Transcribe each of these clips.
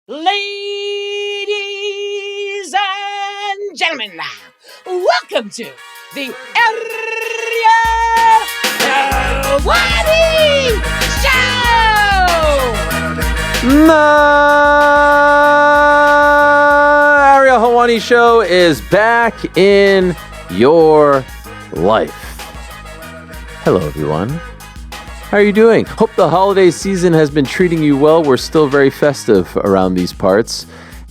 Ladies and gentlemen, welcome to the Ariel Helwani Show! The Ariel Helwani Show is back in your life. Hello, everyone. How are you doing? Hope the holiday season has been treating you well. We're still very festive around these parts.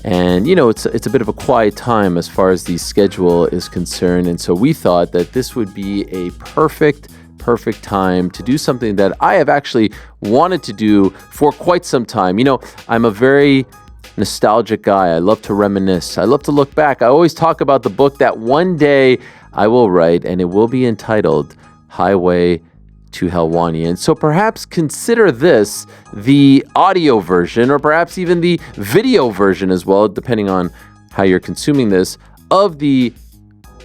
And, you know, it's a bit of a quiet time as far as the schedule is concerned. And so we thought that this would be a perfect time to do something that I have actually wanted to do for quite some time. You know, I'm a very nostalgic guy. I love to reminisce. I love to look back. I always talk about the book that one day I will write, and it will be entitled Highway to Helwani. And so perhaps consider this the audio version, or perhaps even the video version as well, depending on how you're consuming this, of the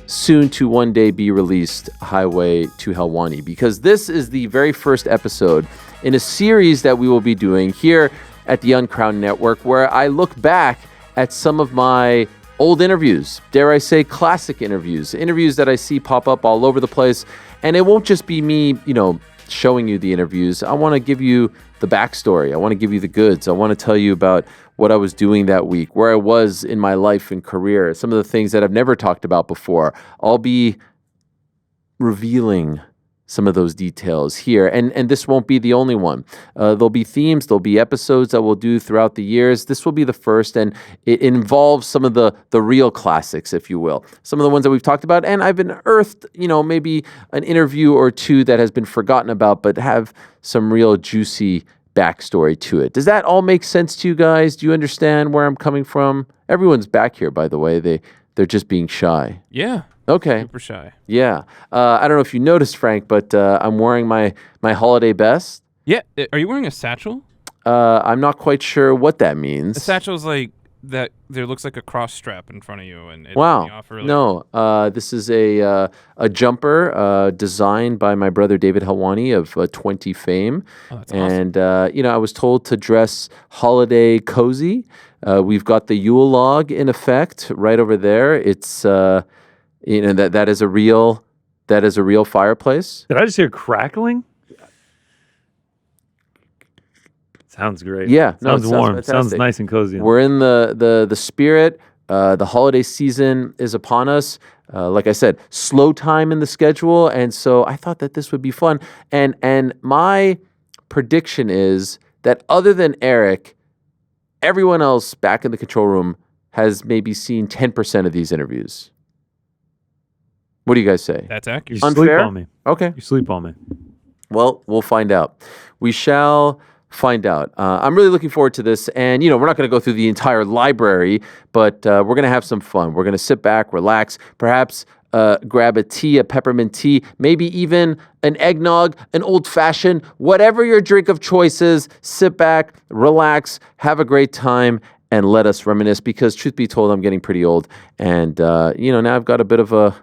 soon to one day be released Highway to Helwani, because this is the very first episode in a series that we will be doing here at the Uncrowned Network, where I look back at some of my old interviews, dare I say classic interviews that I see pop up all over the place. And it won't just be me, you know, showing you the interviews. I want to give you the backstory. I want to give you the goods. I want to tell you about what I was doing that week, where I was in my life and career, some of the things that I've never talked about before. I'll be revealing some of those details here. And this won't be the only one. There'll be themes, there'll be episodes that we'll do throughout the years. This will be the first, and it involves some of the real classics, if you will. Some of the ones that we've talked about, and I've unearthed, you know, maybe an interview or two that has been forgotten about, but have some real juicy backstory to it. Does that all make sense to you guys? Do you understand where I'm coming from? Everyone's back here, by the way. They're just being shy. Yeah. Okay. Super shy. Yeah. I don't know if you noticed, Frank, but I'm wearing my holiday best. Yeah. Are you wearing a satchel? I'm not quite sure what that means. A satchel's like that. There looks like a cross strap in front of you, and it wow. me off earlier. No. This is a jumper designed by my brother David Helwani of 20 fame. Oh, that's and you know, I was told to dress holiday cozy. We've got the Yule log in effect right over there. It's you know, that is a real fireplace. Did I just hear crackling? Sounds great. Yeah, sounds warm. Fantastic. Sounds nice and cozy. We're in the spirit. The holiday season is upon us. Like I said, slow time in the schedule, and so I thought that this would be fun. And my prediction is that other than Eric, everyone else back in the control room has maybe seen 10% of these interviews. What do you guys say? That's accurate. You sleep on me. Okay. You sleep on me. Well, we'll find out. We shall find out. I'm really looking forward to this. And, you know, we're not going to go through the entire library, but we're going to have some fun. We're going to sit back, relax, perhaps grab a tea, a peppermint tea, maybe even an eggnog, an old-fashioned, whatever your drink of choice is. Sit back, relax, have a great time, and let us reminisce, because truth be told, I'm getting pretty old, and you know, now I've got a bit of a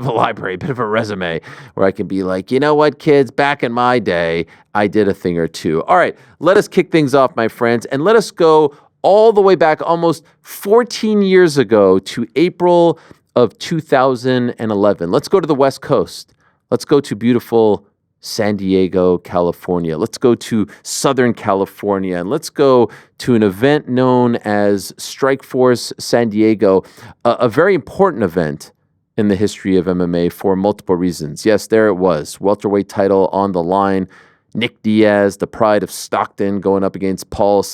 library, a bit of a resume where I can be like, you know what, kids, back in my day, I did a thing or two. All right, let us kick things off, my friends, and let us go all the way back almost 14 years ago to April of 2011. Let's go to the West Coast. Let's go to beautiful San Diego, California. Let's go to Southern California, and let's go to an event known as Strikeforce San Diego, a very important event in the history of MMA for multiple reasons. Yes, there it was. Welterweight title on the line. Nick Diaz, the pride of Stockton, going up against Paul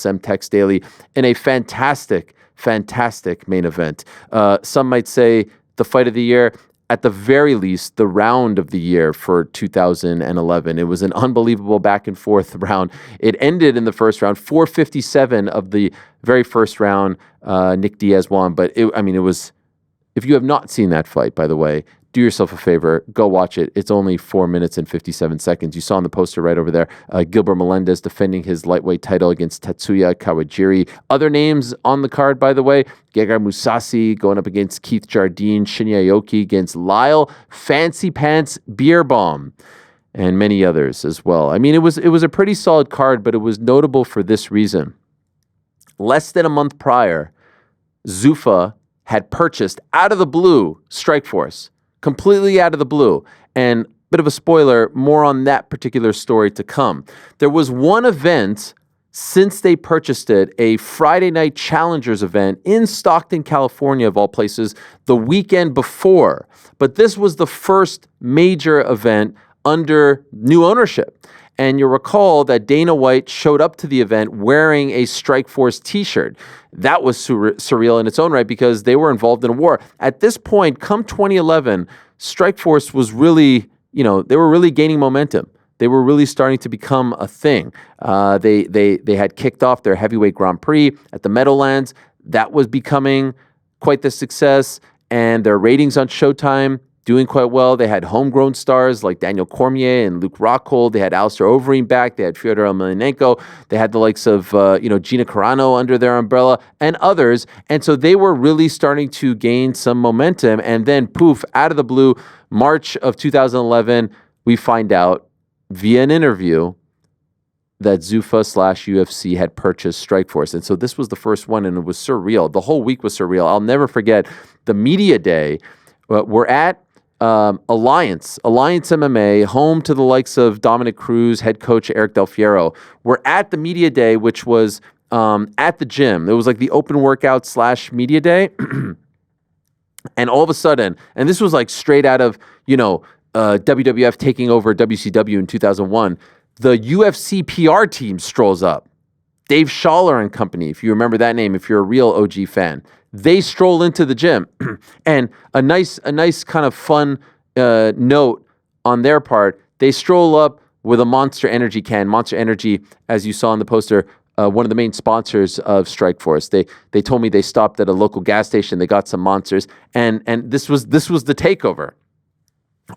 Daley in a fantastic main event. Some might say the fight of the year. At the very least, the round of the year for 2011. It was an unbelievable back and forth round. It ended in the first round, 4:57 of the very first round. Nick Diaz won, but it was. If you have not seen that fight, by the way, do yourself a favor, go watch it. It's only 4 minutes and 57 seconds. You saw on the poster right over there, Gilbert Melendez defending his lightweight title against Tetsuya Kawajiri. Other names on the card, by the way, Gegard Mousasi going up against Keith Jardine, Shinya Aoki against Lyle Fancy Pants Beerbaum, and many others as well. I mean, it was a pretty solid card, but it was notable for this reason. less than a month prior, Zuffa had purchased out of the blue Strikeforce, completely out of the blue. And bit of a spoiler, more on that particular story to come. There was one event since they purchased it, a Friday night challengers event in Stockton, California, of all places, the weekend before. But this was the first major event under new ownership. And you'll recall that Dana White showed up to the event wearing a Strikeforce t-shirt. That was surreal in its own right because they were involved in a war. At this point, come 2011, Strikeforce was really, they were really gaining momentum. They were really starting to become a thing. They had kicked off their heavyweight Grand Prix at the Meadowlands. That was becoming quite the success. And their ratings on Showtime doing quite well. They had homegrown stars like Daniel Cormier and Luke Rockhold. They had Alistair Overeem back. They had Fyodor Emelianenko. They had the likes of Gina Carano under their umbrella and others. And so they were really starting to gain some momentum. And then poof, out of the blue, March of 2011, we find out via an interview that Zuffa/UFC had purchased Strikeforce. And so this was the first one, and it was surreal. The whole week was surreal. I'll never forget the media day. We're at Alliance MMA, home to the likes of Dominic Cruz, head coach Eric Del Fiero. We're at the media day, which was at the gym. It was like the open workout / media day. And all of a sudden, and this was like straight out of, WWF taking over WCW in 2001, the UFC PR team strolls up. Dave Schaller and company, if you remember that name, if you're a real OG fan. They stroll into the gym. And a nice kind of fun note on their part, they stroll up with a Monster Energy can. Monster Energy, as you saw in the poster, one of the main sponsors of Strikeforce. They told me they stopped at a local gas station. They got some Monsters. And this was the takeover.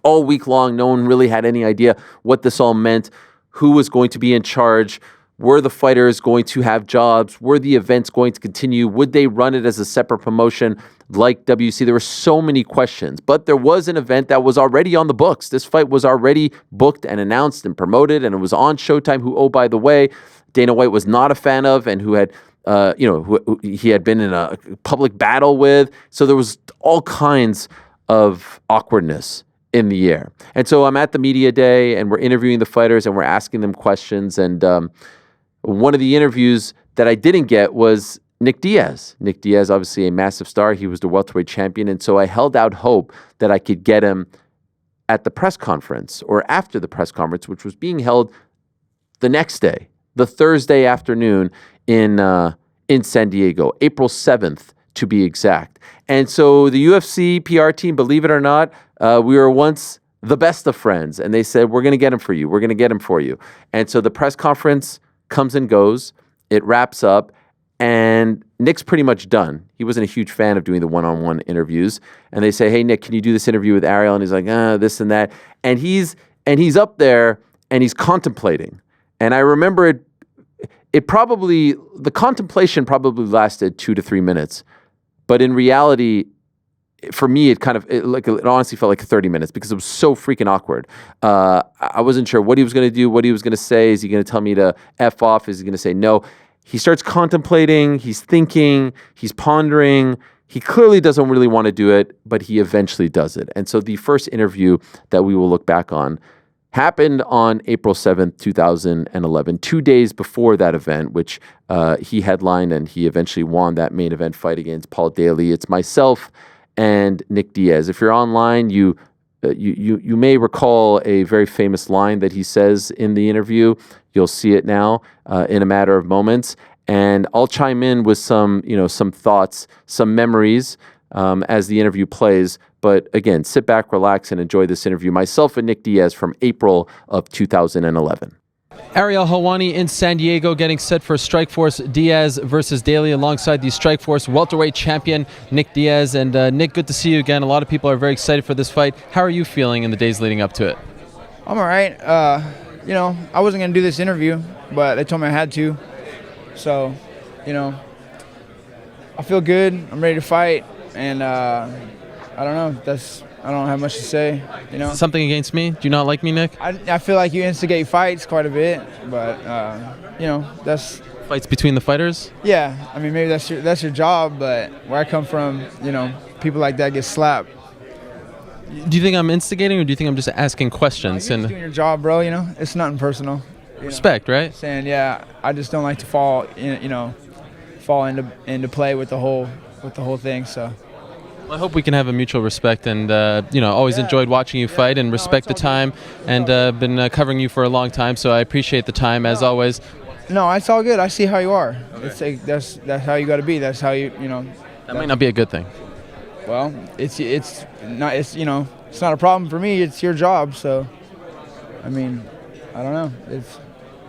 All week long, no one really had any idea what this all meant, who was going to be in charge. Were the fighters going to have jobs? Were the events going to continue? Would they run it as a separate promotion like WC? There were so many questions, but there was an event that was already on the books. This fight was already booked and announced and promoted, and it was on Showtime, who, oh, by the way, Dana White was not a fan of and who had, who he had been in a public battle with. So there was all kinds of awkwardness in the air. And so I'm at the media day and we're interviewing the fighters and we're asking them questions. And one of the interviews that I didn't get was Nick Diaz. Nick Diaz, obviously a massive star. He was the welterweight champion. And so I held out hope that I could get him at the press conference or after the press conference, which was being held the next day, the Thursday afternoon in San Diego, April 7th to be exact. And so the UFC PR team, believe it or not, we were once the best of friends. And they said, we're going to get him for you. We're going to get him for you. And so the press conference comes and goes. It wraps up. And Nick's pretty much done. He wasn't a huge fan of doing the one-on-one interviews. And they say, hey, Nick, can you do this interview with Ariel? And he's like, this and that. And he's up there and he's contemplating. And I remember the contemplation probably lasted 2 to 3 minutes. But in reality, for me, it honestly felt like 30 minutes because it was so freaking awkward. I wasn't sure what he was going to do, what he was going to say. Is he going to tell me to F off? Is he going to say no? He starts contemplating. He's thinking. He's pondering. He clearly doesn't really want to do it, but he eventually does it. And so the first interview that we will look back on happened on April 7th, 2011, 2 days before that event, which he headlined, and he eventually won that main event fight against Paul Daley. It's myself and Nick Diaz. If you're online, you may recall a very famous line that he says in the interview. You'll see it now in a matter of moments. And I'll chime in with some thoughts, some memories as the interview plays. But again, sit back, relax, and enjoy this interview. Myself and Nick Diaz from April of 2011. Ariel Helwani in San Diego getting set for Strikeforce Diaz versus Daley alongside the Strikeforce welterweight champion Nick Diaz. And Nick, good to see you again. A lot of people are very excited for this fight. How are you feeling in the days leading up to it? I'm all right. I wasn't going to do this interview, but they told me I had to. So, I feel good. I'm ready to fight. And I don't know. I don't have much to say, Something against me? Do you not like me, Nick? I feel like you instigate fights quite a bit, but, Fights between the fighters? Yeah, I mean, maybe that's your job, but where I come from, people like that get slapped. Do you think I'm instigating, or do you think I'm just asking questions? You're just doing your job, bro. It's nothing personal. Respect, right? Saying, yeah, I just don't like to fall into play with the whole thing. So. Well, I hope we can have a mutual respect, and always enjoyed watching you fight and respect the time, and been covering you for a long time. So I appreciate the time as always. No, it's all good. I see how you are. Okay. It's like that's how you got to be. That's how you. That might not be a good thing. Well, it's not a problem for me. It's your job. So, I mean, I don't know.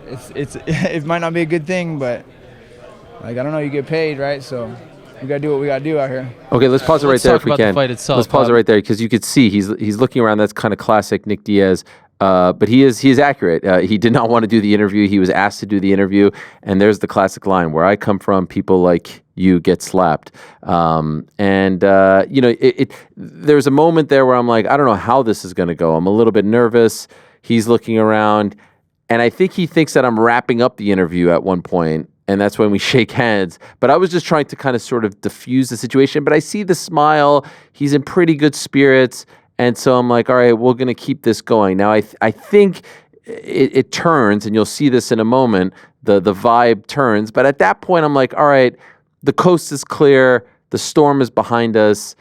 It might not be a good thing, but I don't know. You get paid, right? So. We gotta do what we gotta do out here. Okay, let's pause it right there if we can. The fight itself, let's pause it right there because you could see he's looking around. That's kind of classic Nick Diaz. But he is accurate. He did not want to do the interview. He was asked to do the interview, and there's the classic line: "Where I come from, people like you get slapped." There's a moment there where I'm like, I don't know how this is going to go. I'm a little bit nervous. He's looking around, and I think he thinks that I'm wrapping up the interview at one point. And that's when we shake hands. But I was just trying to kind of sort of diffuse the situation. But I see the smile. He's in pretty good spirits. And so I'm like, all right, we're going to keep this going. Now, I think it turns, and you'll see this in a moment, the vibe turns. But at that point, I'm like, all right, the coast is clear. The storm is behind us.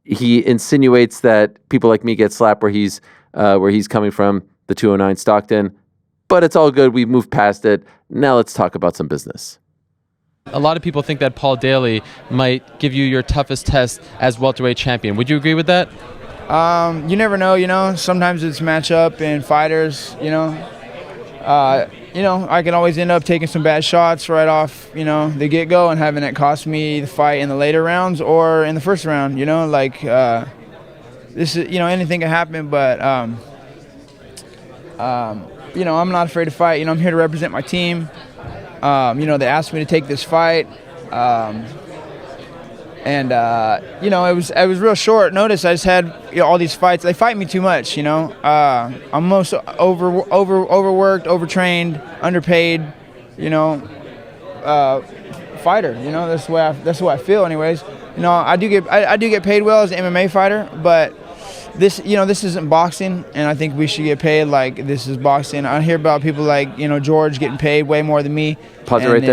He insinuates that people like me get slapped where he's coming from, the 209 Stockton. But it's all good. We've moved past it. Now let's talk about some business. A lot of people think that Paul Daley might give you your toughest test as welterweight champion. Would you agree with that? You never know. Sometimes it's matchup and fighters. I can always end up taking some bad shots right off, the get-go and having it cost me the fight in the later rounds or in the first round. This is anything can happen, but I'm not afraid to fight. I'm here to represent my team. They asked me to take this fight. It was real short notice. I just had all these fights. They fight me too much, I'm most overworked, overtrained, underpaid, fighter. That's the way I feel anyways. I do get paid well as an MMA fighter, but this isn't boxing, and I think we should get paid like this is boxing. I hear about people like, George getting paid way more than me. Pause it right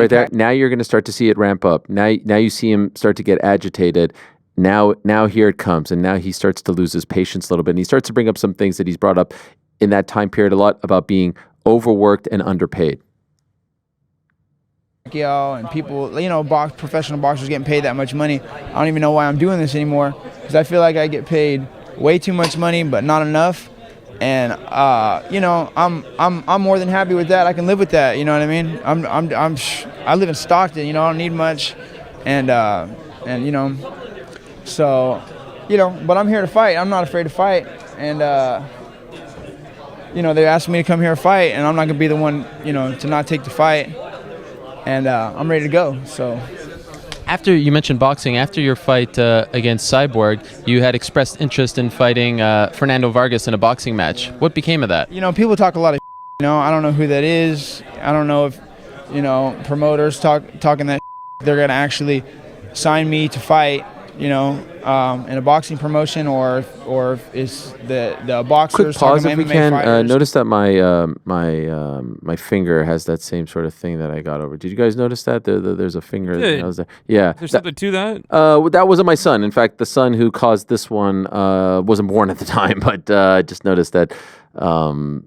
there. Now you're going to start to see it ramp up. Now you see him start to get agitated. Now here it comes, and now he starts to lose his patience a little bit, and he starts to bring up some things that he's brought up in that time period a lot about being overworked and underpaid. And people, professional boxers getting paid that much money. I don't even know why I'm doing this anymore, because I feel like I get paid way too much money, but not enough. And I'm more than happy with that. I can live with that. You know what I mean? I live in Stockton. I don't need much, but I'm here to fight. I'm not afraid to fight, and they asked me to come here to fight, and I'm not gonna be the one, to not take the fight. And I'm ready to go. So. After you mentioned boxing, after your fight against Cyborg, you had expressed interest in fighting Fernando Vargas in a boxing match. What became of that? People talk a lot of I don't know who that is. I don't know if, promoters talking that they're going to actually sign me to fight, in a boxing promotion, or if it's the boxers. Quick pause talking if we can. Notice that my finger has that same sort of thing that I got over. Did you guys notice that? There's a finger. That was there. Yeah. There's something to that? That wasn't my son. In fact, the son who caused this one wasn't born at the time, but I just noticed that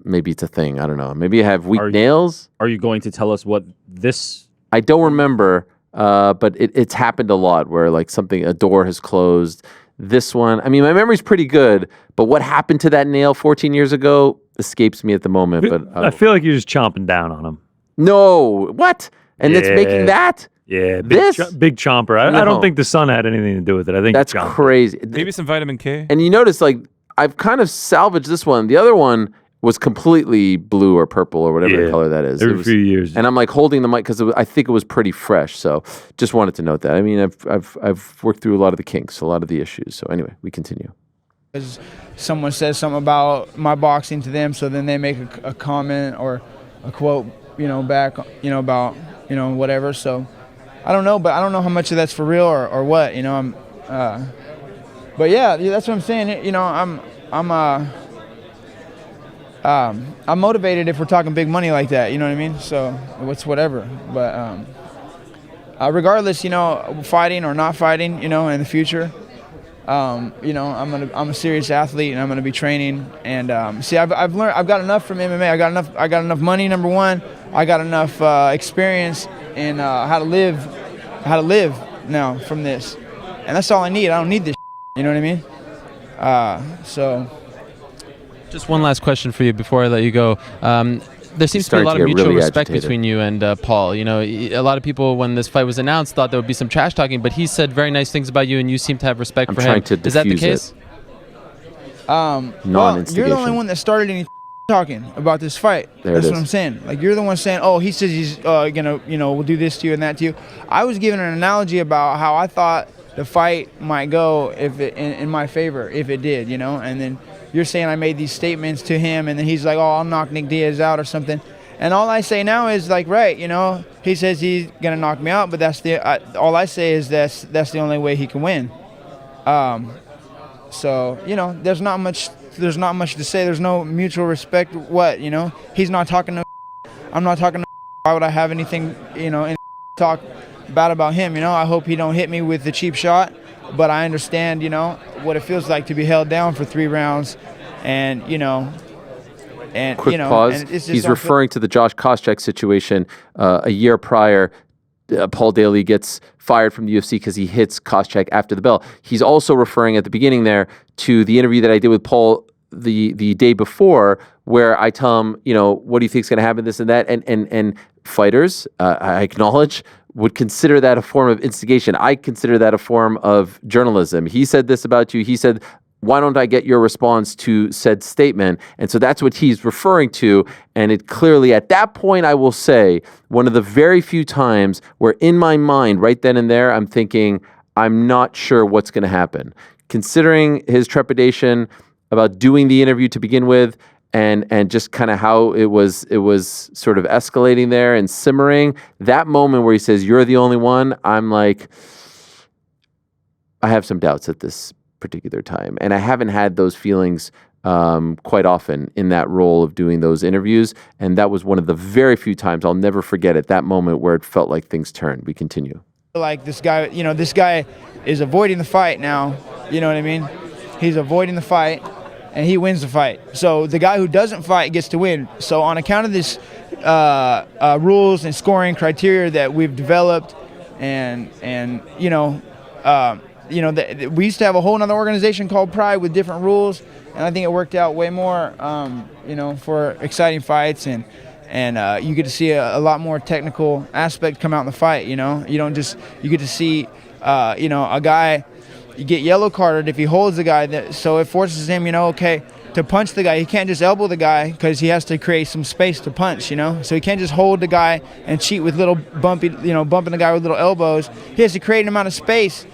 maybe it's a thing. I don't know. Maybe I have weak nails. Are you going to tell us what this... I don't remember. But it's happened a lot where like a door has closed. This one, I mean, my memory's pretty good, but what happened to that nail 14 years ago escapes me at the moment. But I feel like you're just chomping down on him. No, what? And it's making that? Yeah, big chomper. No. I don't think the sun had anything to do with it. I think that's crazy. Maybe some vitamin K. And you notice, like, I've kind of salvaged this one. The other one was completely blue or purple or whatever color that is. Every few years. And I'm like holding the mic because I think it was pretty fresh. So just wanted to note that. I mean, I've worked through a lot of the kinks, a lot of the issues. So anyway, we continue. Someone says something about my boxing to them, so then they make a comment or a quote back, about, whatever. So I don't know, but I don't know how much of that's for real or what, but yeah, that's what I'm saying. I'm motivated if we're talking big money like that, you know what I mean? So it's whatever. But regardless, fighting or not fighting, in the future, I'm a serious athlete and I'm gonna be training. And I've learned, I've got enough from MMA. I got enough money. Number one, I got enough experience in how to live now from this, and that's all I need. I don't need this. You know what I mean? So. Just one last question for you before I let you go. There seems to be a lot of mutual respect between you and Paul. A lot of people, when this fight was announced, thought there would be some trash talking, but he said very nice things about you, and you seem to have respect for him. Is that the case? Well, you're the only one that started any talking about this fight. That's what I'm saying. Like, you're the one saying, oh, he says he's gonna, we'll do this to you and that to you. I was giving an analogy about how I thought the fight might go if it in my favor if it did, and then you're saying I made these statements to him, and then he's like, oh, I'll knock Nick Diaz out or something. And all I say now is like, right, he says he's gonna knock me out, but all I say is that's the only way he can win. So there's not much to say. There's no mutual respect. What, he's not talking to, I'm not talking to. Why would I have anything, talk bad about him? I hope he don't hit me with the cheap shot. But I understand, what it feels like to be held down for 3 rounds, and quick pause. And he's referring to the Josh Koscheck situation a year prior. Paul Daley gets fired from the UFC because he hits Koscheck after the bell. He's also referring at the beginning there to the interview that I did with Paul the day before, where I tell him, what do you think is going to happen, this and that, and fighters, I acknowledge, would consider that a form of instigation. I consider that a form of journalism. He said this about you. He said, why don't I get your response to said statement? And so that's what he's referring to. And it clearly, at that point, I will say, one of the very few times where in my mind, right then and there, I'm thinking, I'm not sure what's going to happen. Considering his trepidation about doing the interview to begin with, and just kind of how it was sort of escalating there and simmering, that moment where he says, you're the only one, I'm like, I have some doubts at this particular time. And I haven't had those feelings quite often in that role of doing those interviews. And that was one of the very few times, I'll never forget it, that moment where it felt like things turned. We continue. Like this guy, this guy is avoiding the fight now. You know what I mean? He's avoiding the fight. And he wins the fight. So the guy who doesn't fight gets to win. So on account of this rules and scoring criteria that we've developed, and we used to have a whole other organization called Pride with different rules, and I think it worked out way more, for exciting fights, and you get to see a lot more technical aspect come out in the fight. You get to see, a guy. You get yellow carded if he holds the guy, so it forces him, to punch the guy. He can't just elbow the guy because he has to create some space to punch, So he can't just hold the guy and cheat with little bumping the guy with little elbows. He has to create an amount of space,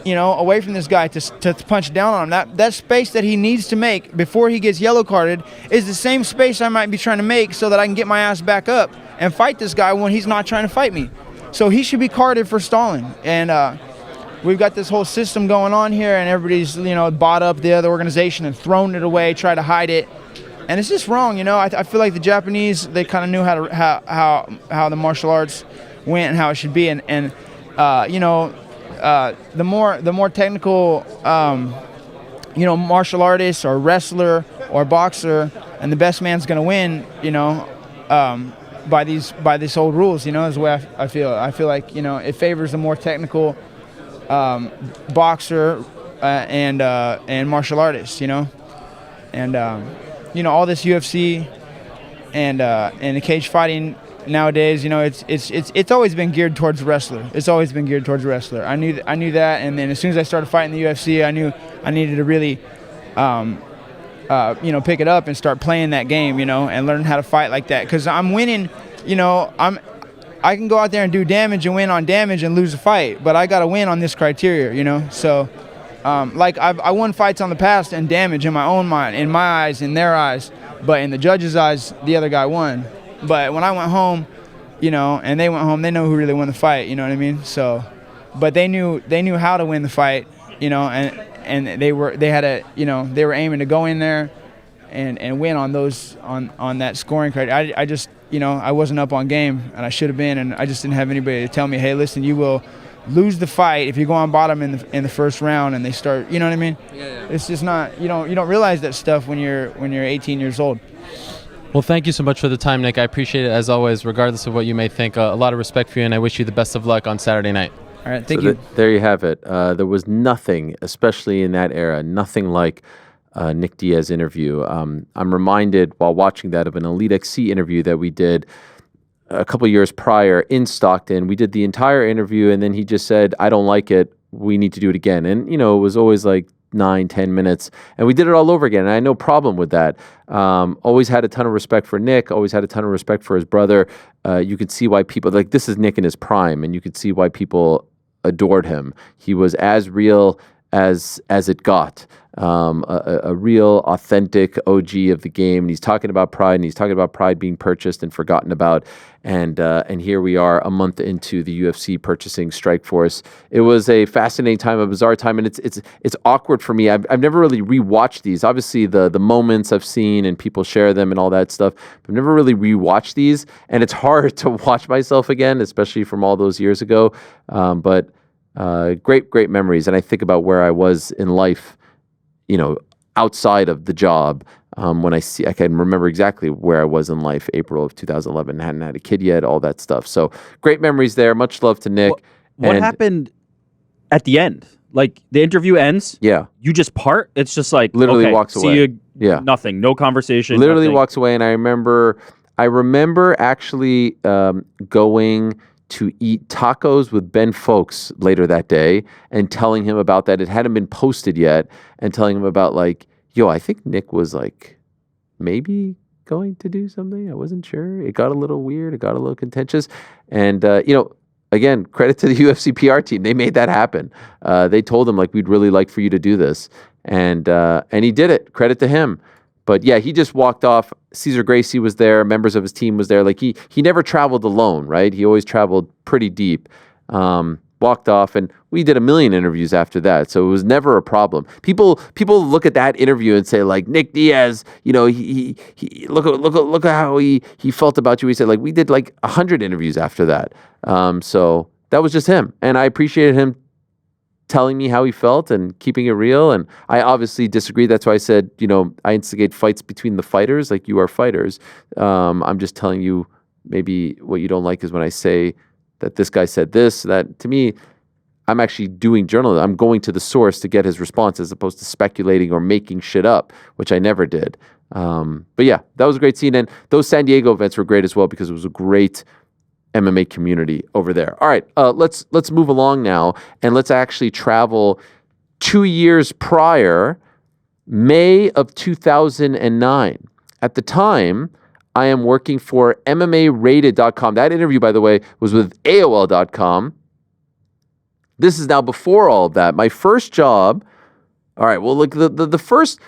away from this guy to punch down on him. That space that he needs to make before he gets yellow carded is the same space I might be trying to make so that I can get my ass back up and fight this guy when he's not trying to fight me. So he should be carded for stalling. And we've got this whole system going on here, and everybody's, bought up the other organization and thrown it away, try to hide it. And it's just wrong, I feel like the Japanese, they kind of knew how the martial arts went and how it should be. And the more technical, martial artist or wrestler or boxer, and the best man's going to win, by these old rules, is the way I feel. I feel like, it favors the more technical boxer and martial artists, and all this UFC and the cage fighting nowadays, it's always been geared towards the wrestler. It's always been geared towards the wrestler. I knew that, and then as soon as I started fighting the UFC, I knew I needed to really pick it up and start playing that game, and learn how to fight like that, because I'm winning. I can go out there and do damage and win on damage and lose a fight, but I got to win on this criteria, So, I won fights on the past and damage in my own mind, in my eyes, in their eyes, but in the judges' eyes, the other guy won. But when I went home, and they went home, they know who really won the fight. You know what I mean? So, but they knew how to win the fight. And they were aiming to go in there and win on that scoring criteria. I just I wasn't up on game, and I should have been, and I just didn't have anybody to tell me, hey, listen, you will lose the fight if you go on bottom in the first round and they start. You know what I mean? Yeah. It's just not you don't realize that stuff when you're 18 years old. Well, thank you so much for the time, Nick. I appreciate it as always, regardless of what you may think. A lot of respect for you, and I wish you the best of luck on Saturday night. All right, thank you. There you have it. There was nothing, especially in that era, nothing like Nick Diaz interview. I'm reminded while watching that of an Elite XC interview that we did a couple years prior in Stockton. We did the entire interview, and then he just said, I don't like it. We need to do it again. And, it was always like 9-10 minutes, and we did it all over again. And I had no problem with that. Always had a ton of respect for Nick, always had a ton of respect for his brother. You could see why people, like, this is Nick in his prime, and you could see why people adored him. He was as real as it got. A real authentic OG of the game. And he's talking about pride, and he's talking about pride being purchased and forgotten about. And here we are a month into the UFC purchasing Strikeforce. It was a fascinating time, a bizarre time, and it's awkward for me. I've never really rewatched these. Obviously, the moments I've seen and people share them and all that stuff. But I've never really rewatched these, and it's hard to watch myself again, especially from all those years ago. But great memories, and I think about where I was in life, outside of the job. When I can remember exactly where I was in life, April of 2011, hadn't had a kid yet, all that stuff. So great memories there. Much love to Nick. What happened at the end? Like, the interview ends. Yeah. You just part. It's just like literally okay, walks away. See you. Yeah. Nothing. No conversation. Literally nothing. Walks away. And I remember actually going to eat tacos with Ben Folks later that day and telling him about that. It hadn't been posted yet, and telling him about, like, yo, I think Nick was like maybe going to do something. I wasn't sure. It got a little weird. It got a little contentious. And, again, credit to the UFC PR team. They made that happen. They told him, like, we'd really like for you to do this. And he did it. Credit to him. But yeah, he just walked off. Cesar Gracie was there. Members of his team was there. Like, he never traveled alone, right? He always traveled pretty deep. Walked off, and we did a million interviews after that, so it was never a problem. People look at that interview and say, like, Nick Diaz, he look at how he felt about you. He said, like, we did like 100 interviews after that. So that was just him, and I appreciated him telling me how he felt and keeping it real. And I obviously disagree. That's why I said, I instigate fights between the fighters. Like, you are fighters. I'm just telling you, maybe what you don't like is when I say that this guy said this. That, to me, I'm actually doing journalism. I'm going to the source to get his response, as opposed to speculating or making shit up, which I never did. But yeah, that was a great scene. And those San Diego events were great as well, because it was a great MMA community over there. All right, let's move along now, and let's actually travel 2 years prior, May of 2009. At the time, I am working for MMArated.com. That interview, by the way, was with AOL.com. This is now before all of that. My first job, all right, well, look, the first,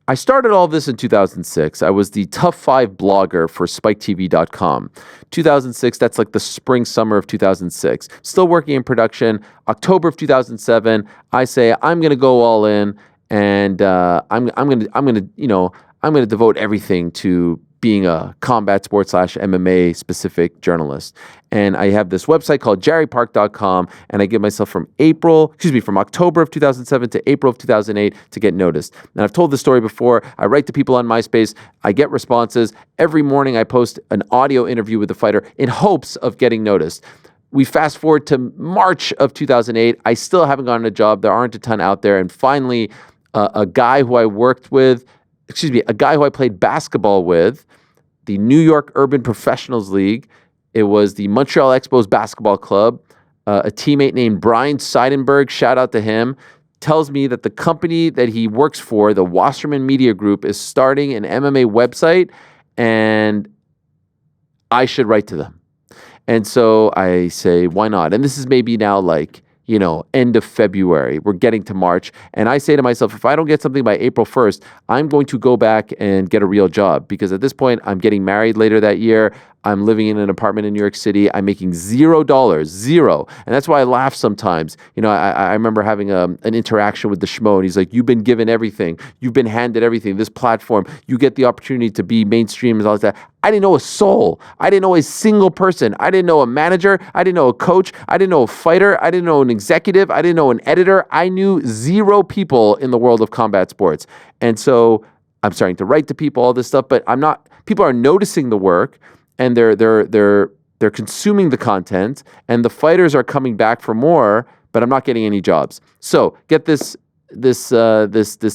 I started all this in 2006. I was the Tough 5 blogger for SpikeTV.com. 2006, that's like the spring, summer of 2006. Still working in production. October of 2007, I say, I'm going to go all in, and I'm going to devote everything to being a combat sports / MMA specific journalist. And I have this website called jerrypark.com, and I give myself from October of 2007 to April of 2008 to get noticed. And I've told this story before. I write to people on MySpace. I get responses. Every morning I post an audio interview with the fighter in hopes of getting noticed. We fast forward to March of 2008. I still haven't gotten a job. There aren't a ton out there. And finally, a guy who I played basketball with, the New York Urban Professionals League. It was the Montreal Expos Basketball Club. A teammate named Brian Seidenberg, shout out to him, tells me that the company that he works for, the Wasserman Media Group, is starting an MMA website, and I should write to them. And so I say, why not? And this is maybe now like, end of February. We're getting to March. And I say to myself, if I don't get something by April 1st, I'm going to go back and get a real job, because at this point, I'm getting married later that year. I'm living in an apartment in New York City. I'm making $0, zero. And that's why I laugh sometimes. I remember having an interaction with the Schmo, and he's like, you've been given everything. You've been handed everything. This platform, you get the opportunity to be mainstream and all that. I didn't know a soul. I didn't know a single person. I didn't know a manager. I didn't know a coach. I didn't know a fighter. I didn't know an executive. I didn't know an editor. I knew zero people in the world of combat sports. And so I'm starting to write to people, all this stuff, but people are noticing the work, and they're consuming the content, and the fighters are coming back for more, but I'm not getting any jobs. So get this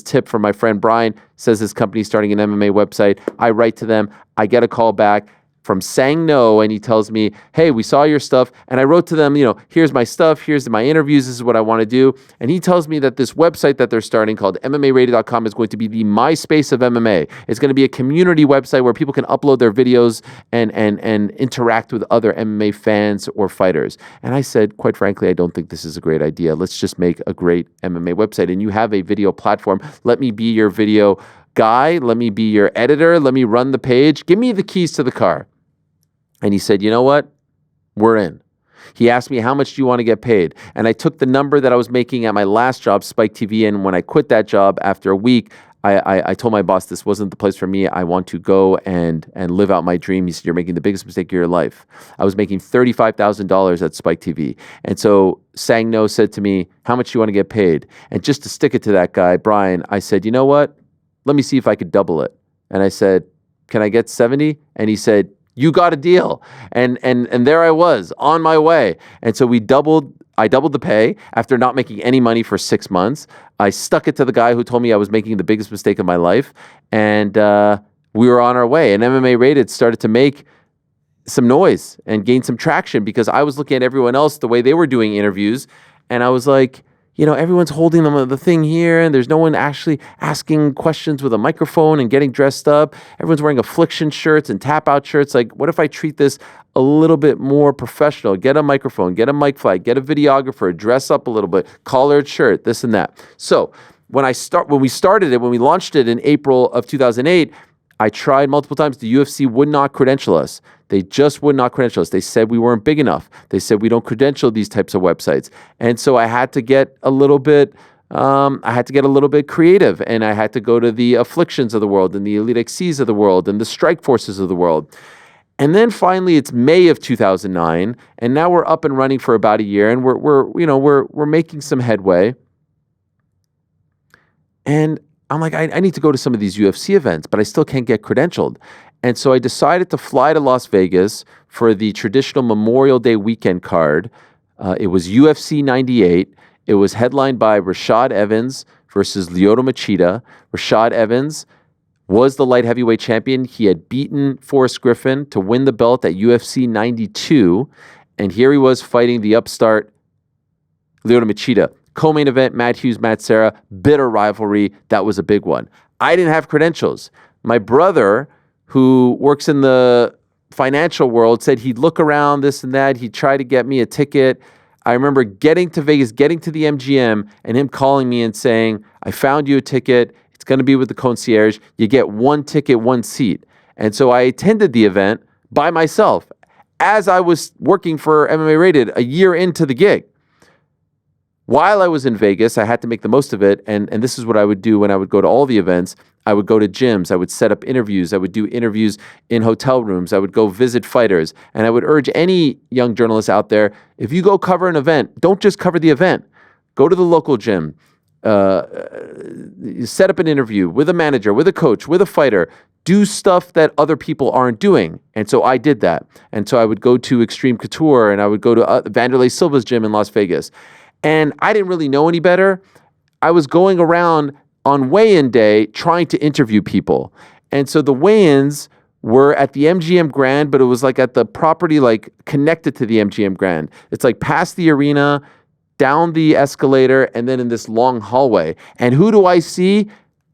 tip from my friend Brian. Says his company's starting an MMA website. I write to them. I get a call back from Sang No, and he tells me, hey, we saw your stuff. And I wrote to them, here's my stuff, here's my interviews, this is what I want to do. And he tells me that this website that they're starting called MMArated.com is going to be the MySpace of MMA. It's going to be a community website where people can upload their videos and interact with other MMA fans or fighters. And I said, quite frankly, I don't think this is a great idea. Let's just make a great MMA website. And you have a video platform. Let me be your video guy. Let me be your editor. Let me run the page. Give me the keys to the car. And he said, you know what? We're in. He asked me, how much do you want to get paid? And I took the number that I was making at my last job, Spike TV, and when I quit that job after a week, I told my boss this wasn't the place for me. I want to go and live out my dream. He said, you're making the biggest mistake of your life. I was making $35,000 at Spike TV. And so Sang No said to me, how much do you want to get paid? And just to stick it to that guy, Brian, I said, you know what? Let me see if I could double it. And I said, can I get 70? And he said, you got a deal. And there I was on my way. And so I doubled the pay after not making any money for 6 months. I stuck it to the guy who told me I was making the biggest mistake of my life. And we were on our way. And MMA Rated started to make some noise and gain some traction, because I was looking at everyone else, the way they were doing interviews. And I was like, everyone's holding the thing here, and there's no one actually asking questions with a microphone and getting dressed up. Everyone's wearing affliction shirts and tap out shirts. Like, what if I treat this a little bit more professional? Get a microphone, get a mic flag, get a videographer, dress up a little bit, collared shirt, this and that. So when we launched it in April of 2008, I tried multiple times. The UFC would not credential us. They just would not credential us. They said we weren't big enough. They said we don't credential these types of websites. And so I had to get a little bit creative, and I had to go to the Afflictions of the world and the Elite XCs of the world and the Strikeforces of the world. And then finally, it's May of 2009, and now we're up and running for about a year, and we're making some headway. And I'm like, I need to go to some of these UFC events, but I still can't get credentialed. And so I decided to fly to Las Vegas for the traditional Memorial Day weekend card. It was UFC 98. It was headlined by Rashad Evans versus Lyoto Machida. Rashad Evans was the light heavyweight champion. He had beaten Forrest Griffin to win the belt at UFC 92. And here he was fighting the upstart Lyoto Machida. Co-main event, Matt Hughes, Matt Serra, bitter rivalry. That was a big one. I didn't have credentials. My brother, who works in the financial world, said he'd look around this and that. He'd try to get me a ticket. I remember getting to Vegas, getting to the MGM, and him calling me and saying, I found you a ticket. It's going to be with the concierge. You get one ticket, one seat. And so I attended the event by myself as I was working for MMA Rated a year into the gig. While I was in Vegas, I had to make the most of it, and this is what I would do when I would go to all the events. I would go to gyms. I would set up interviews. I would do interviews in hotel rooms. I would go visit fighters. And I would urge any young journalist out there, if you go cover an event, don't just cover the event. Go to the local gym. Set up an interview with a manager, with a coach, with a fighter. Do stuff that other people aren't doing. And so I did that. And so I would go to Extreme Couture, and I would go to Vanderlei Silva's gym in Las Vegas. And I didn't really know any better. I was going around on weigh-in day trying to interview people. And so the weigh-ins were at the MGM Grand, but it was like at the property like connected to the MGM Grand. It's like past the arena, down the escalator, and then in this long hallway. And who do I see?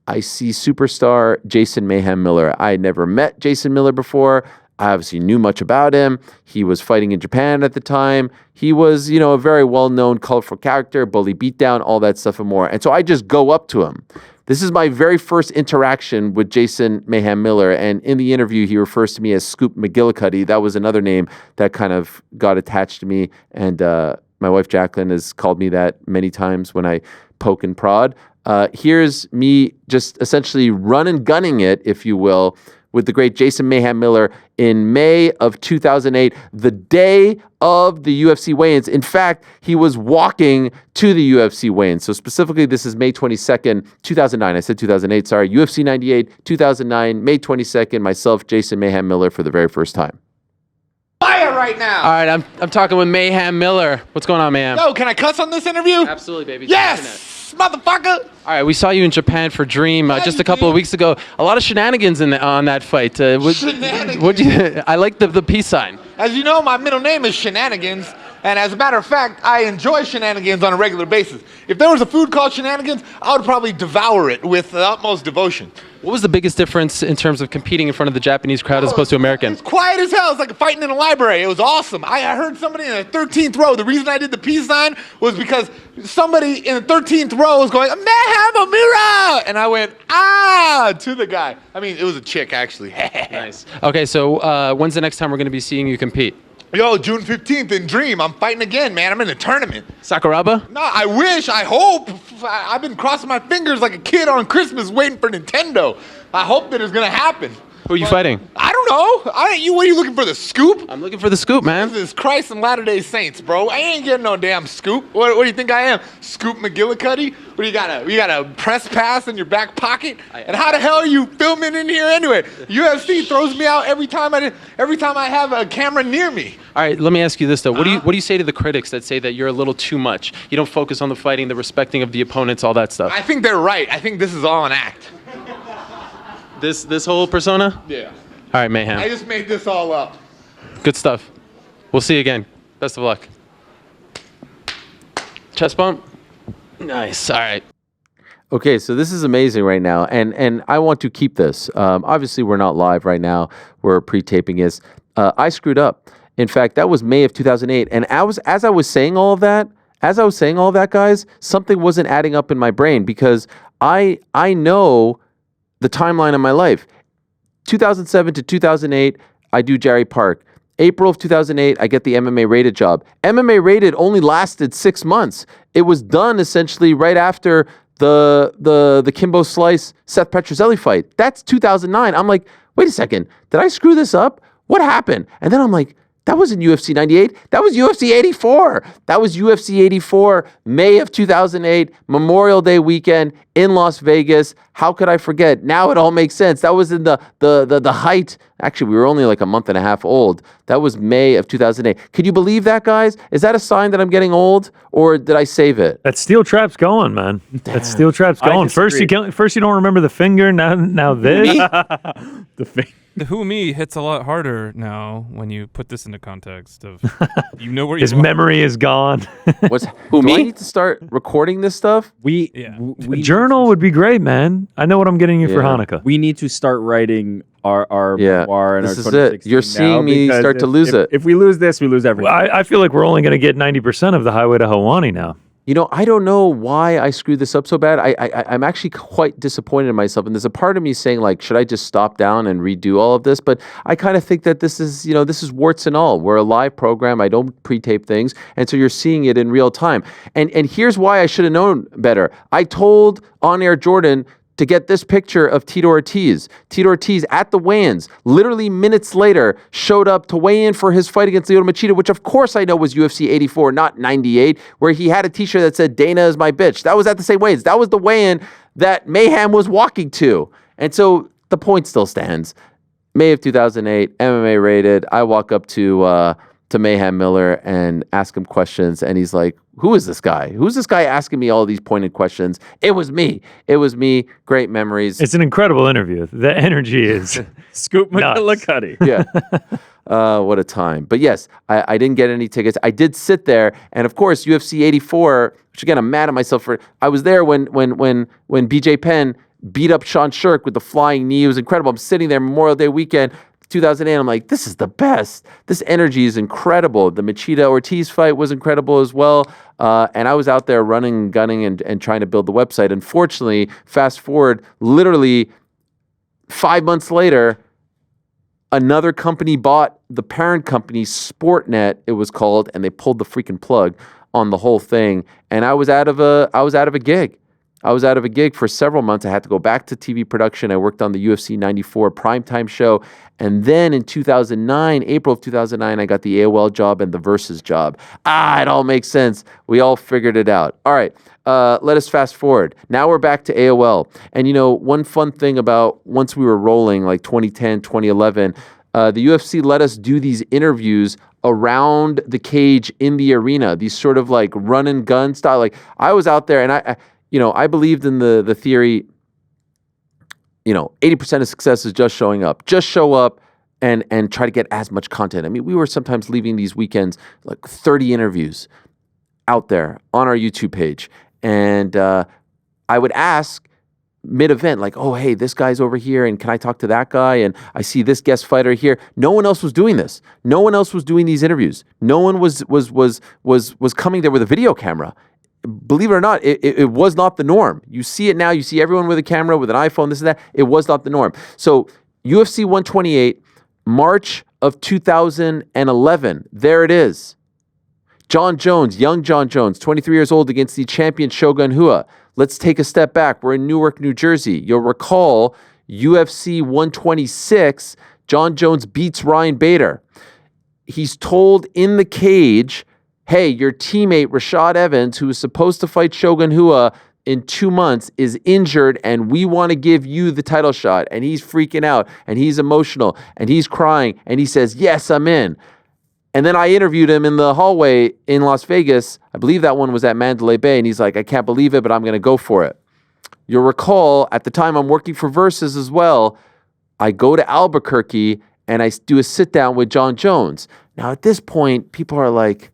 I see superstar Jason Mayhem Miller. I had never met Jason Miller before. I obviously knew much about him. He was fighting in Japan at the time. He was, a very well-known, colorful character, bully beatdown, all that stuff and more. And so I just go up to him. This is my very first interaction with Jason Mayhem Miller. And in the interview, he refers to me as Scoop McGillicuddy. That was another name that kind of got attached to me. And my wife, Jacqueline, has called me that many times when I poke and prod. Here's me just essentially gunning it, if you will, with the great Jason Mayhem Miller in May of 2008, the day of the UFC weigh-ins. In fact, he was walking to the UFC weigh-ins. So specifically, this is May 22nd, 2009. I said 2008, sorry. UFC 98, 2009, May 22nd, myself, Jason Mayhem Miller, for the very first time. Fire right now. All right, I'm talking with Mayhem Miller. What's going on, Mayhem? Yo, can I cuss on this interview? Absolutely, baby. Yes, motherfucker. All right, we saw you in Japan for Dream just a couple of weeks ago. A lot of shenanigans on that fight. Shenanigans. I like the peace sign. As you know, my middle name is Shenanigans, and as a matter of fact, I enjoy shenanigans on a regular basis. If there was a food called Shenanigans, I would probably devour it with the utmost devotion. What was the biggest difference in terms of competing in front of the Japanese crowd as opposed to American? It's quiet as hell. It's like fighting in a library. It was awesome. I heard somebody in the 13th row. The reason I did the peace sign was because somebody in the 13th row was going, Mayhem Amira! And I went, to the guy. I mean, it was a chick, actually. Nice. Okay, so when's the next time we're going to be seeing you compete? Yo, June 15th in Dream. I'm fighting again, man. I'm in a tournament. Sakuraba? No, I wish. I hope. I've been crossing my fingers like a kid on Christmas waiting for Nintendo. I hope that it's going to happen. Who are you fighting? I don't know. What are you looking for, the scoop? I'm looking for the scoop, man. This is Christ and Latter-day Saints, bro. I ain't getting no damn scoop. What do you think I am? Scoop McGillicuddy? What do you got a press pass in your back pocket? And how the hell are you filming in here anyway? UFC throws me out every time I have a camera near me. All right, let me ask you this though. What do you say to the critics that say that you're a little too much? You don't focus on the fighting, the respecting of the opponents, all that stuff. I think they're right. I think this is all an act. This whole persona? Yeah. All right, Mayhem. I just made this all up. Good stuff. We'll see you again. Best of luck. Chest bump. Nice. All right. Okay, so this is amazing right now, and I want to keep this. Obviously, we're not live right now. We're pre-taping this. I screwed up. In fact, that was May of 2008, and as I was saying all of that, guys, something wasn't adding up in my brain because I know the timeline of my life. 2007 to 2008, I do Jerry Park. April of 2008, I get the MMA Rated job. MMA Rated only lasted 6 months. It was done essentially right after the Kimbo Slice Seth Petrozelli fight. That's 2009. I'm like, wait a second, did I screw this up? What happened? And then I'm like, that wasn't UFC 98. That was UFC 84. That was UFC 84, May of 2008, Memorial Day weekend in Las Vegas. How could I forget? Now it all makes sense. That was in the height. Actually, we were only like a month and a half old. That was May of 2008. Could you believe that, guys? Is that a sign that I'm getting old, or did I save it? That steel trap's going, man. That steel trap's going. First you don't remember the finger. Now this. The finger. The who me hits a lot harder now when you put this into context of you know where you his are. memory is gone. Do I need to start recording this stuff? We Journal would be great, man. I know what I'm getting you for Hanukkah. We need to start writing our memoir and this our is 2016 it. You're seeing me start to lose it. If we lose this, we lose everything. Well, I feel like we're only going to get 90% of the Highway to Helwani now. I don't know why I screwed this up so bad. I'm actually quite disappointed in myself. And there's a part of me saying, like, should I just stop down and redo all of this? But I kind of think that this is warts and all. We're a live program. I don't pre-tape things. And so you're seeing it in real time. And here's why I should have known better. I told On-Air Jordan to get this picture of Tito Ortiz. Tito Ortiz at the weigh-ins, literally minutes later, showed up to weigh in for his fight against Lyoto Machida, which of course I know was UFC 84, not 98, where he had a t-shirt that said, Dana is my bitch. That was at the same weigh-ins. That was the weigh-in that Mayhem was walking to. And so the point still stands. May of 2008, MMA Rated. I walk up to Mayhem Miller and ask him questions, and he's like, who is this guy? Who's this guy asking me all these pointed questions? It was me. Great memories. It's an incredible interview. The energy is Scoop McGillicuddy. Yeah. What a time. But yes, I didn't get any tickets. I did sit there, and of course, UFC 84, which again, I'm mad at myself for. I was there when BJ Penn beat up Sean Shirk with the flying knee. It was incredible. I'm sitting there Memorial Day weekend, 2008, I'm like, this is the best. This energy is incredible. The Machida Ortiz fight was incredible as well. And I was out there running, gunning, and trying to build the website. Unfortunately, fast forward, literally 5 months later, another company bought the parent company, Sportnet, it was called, and they pulled the freaking plug on the whole thing. And I was out of a gig. I was out of a gig for several months. I had to go back to TV production. I worked on the UFC 94 primetime show. And then in 2009, April of 2009, I got the AOL job and the Versus job. It all makes sense. We all figured it out. All right, let us fast forward. Now we're back to AOL. And, one fun thing about once we were rolling, like 2010, 2011, the UFC let us do these interviews around the cage in the arena, these sort of like run and gun style. Like I was out there and I believed in the theory, 80% of success is just showing up. Just show up and try to get as much content. I mean, we were sometimes leaving these weekends like 30 interviews out there on our YouTube page. And I would ask mid-event, like, oh, hey, this guy's over here, and can I talk to that guy? And I see this guest fighter here. No one else was doing this. No one else was doing these interviews. No one was coming there with a video camera. Believe it or not, it was not the norm. You see it now. You see everyone with a camera, with an iPhone, this and that. It was not the norm. So UFC 128, March of 2011. There it is. Jon Jones, young Jon Jones, 23 years old, against the champion Shogun Rua. Let's take a step back. We're in Newark, New Jersey. You'll recall UFC 126, Jon Jones beats Ryan Bader. He's told in the cage, hey, your teammate Rashad Evans, who is supposed to fight Shogun Rua in 2 months, is injured, and we want to give you the title shot. And he's freaking out, and he's emotional, and he's crying, and he says, yes, I'm in. And then I interviewed him in the hallway in Las Vegas. I believe that one was at Mandalay Bay, and he's like, I can't believe it, but I'm going to go for it. You'll recall, at the time I'm working for Versus as well, I go to Albuquerque, and I do a sit-down with Jon Jones. Now, at this point, people are like,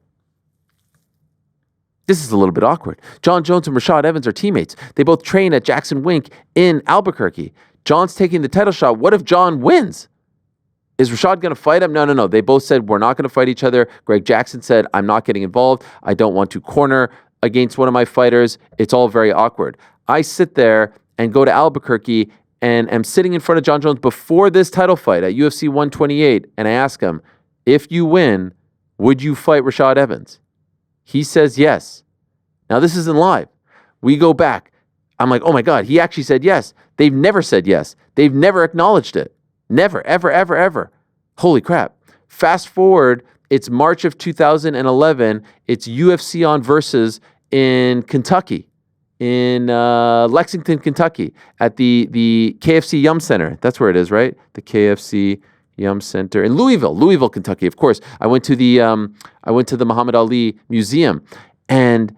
this is a little bit awkward. Jon Jones and Rashad Evans are teammates. They both train at Jackson Wink in Albuquerque. Jon's taking the title shot. What if Jon wins? Is Rashad going to fight him? No. They both said, we're not going to fight each other. Greg Jackson said, I'm not getting involved. I don't want to corner against one of my fighters. It's all very awkward. I sit there and go to Albuquerque and am sitting in front of Jon Jones before this title fight at UFC 128. And I ask him, if you win, would you fight Rashad Evans? He says yes. Now, this isn't live. We go back. I'm like, oh my God, he actually said yes. They've never said yes. They've never acknowledged it. Never, ever, ever, ever. Holy crap. Fast forward, it's March of 2011. It's UFC on Versus in Kentucky, in Lexington, Kentucky, at the KFC Yum Center. That's where it is, right? The KFC Yum Center in Louisville, Kentucky. Of course, I went to the Muhammad Ali Museum, and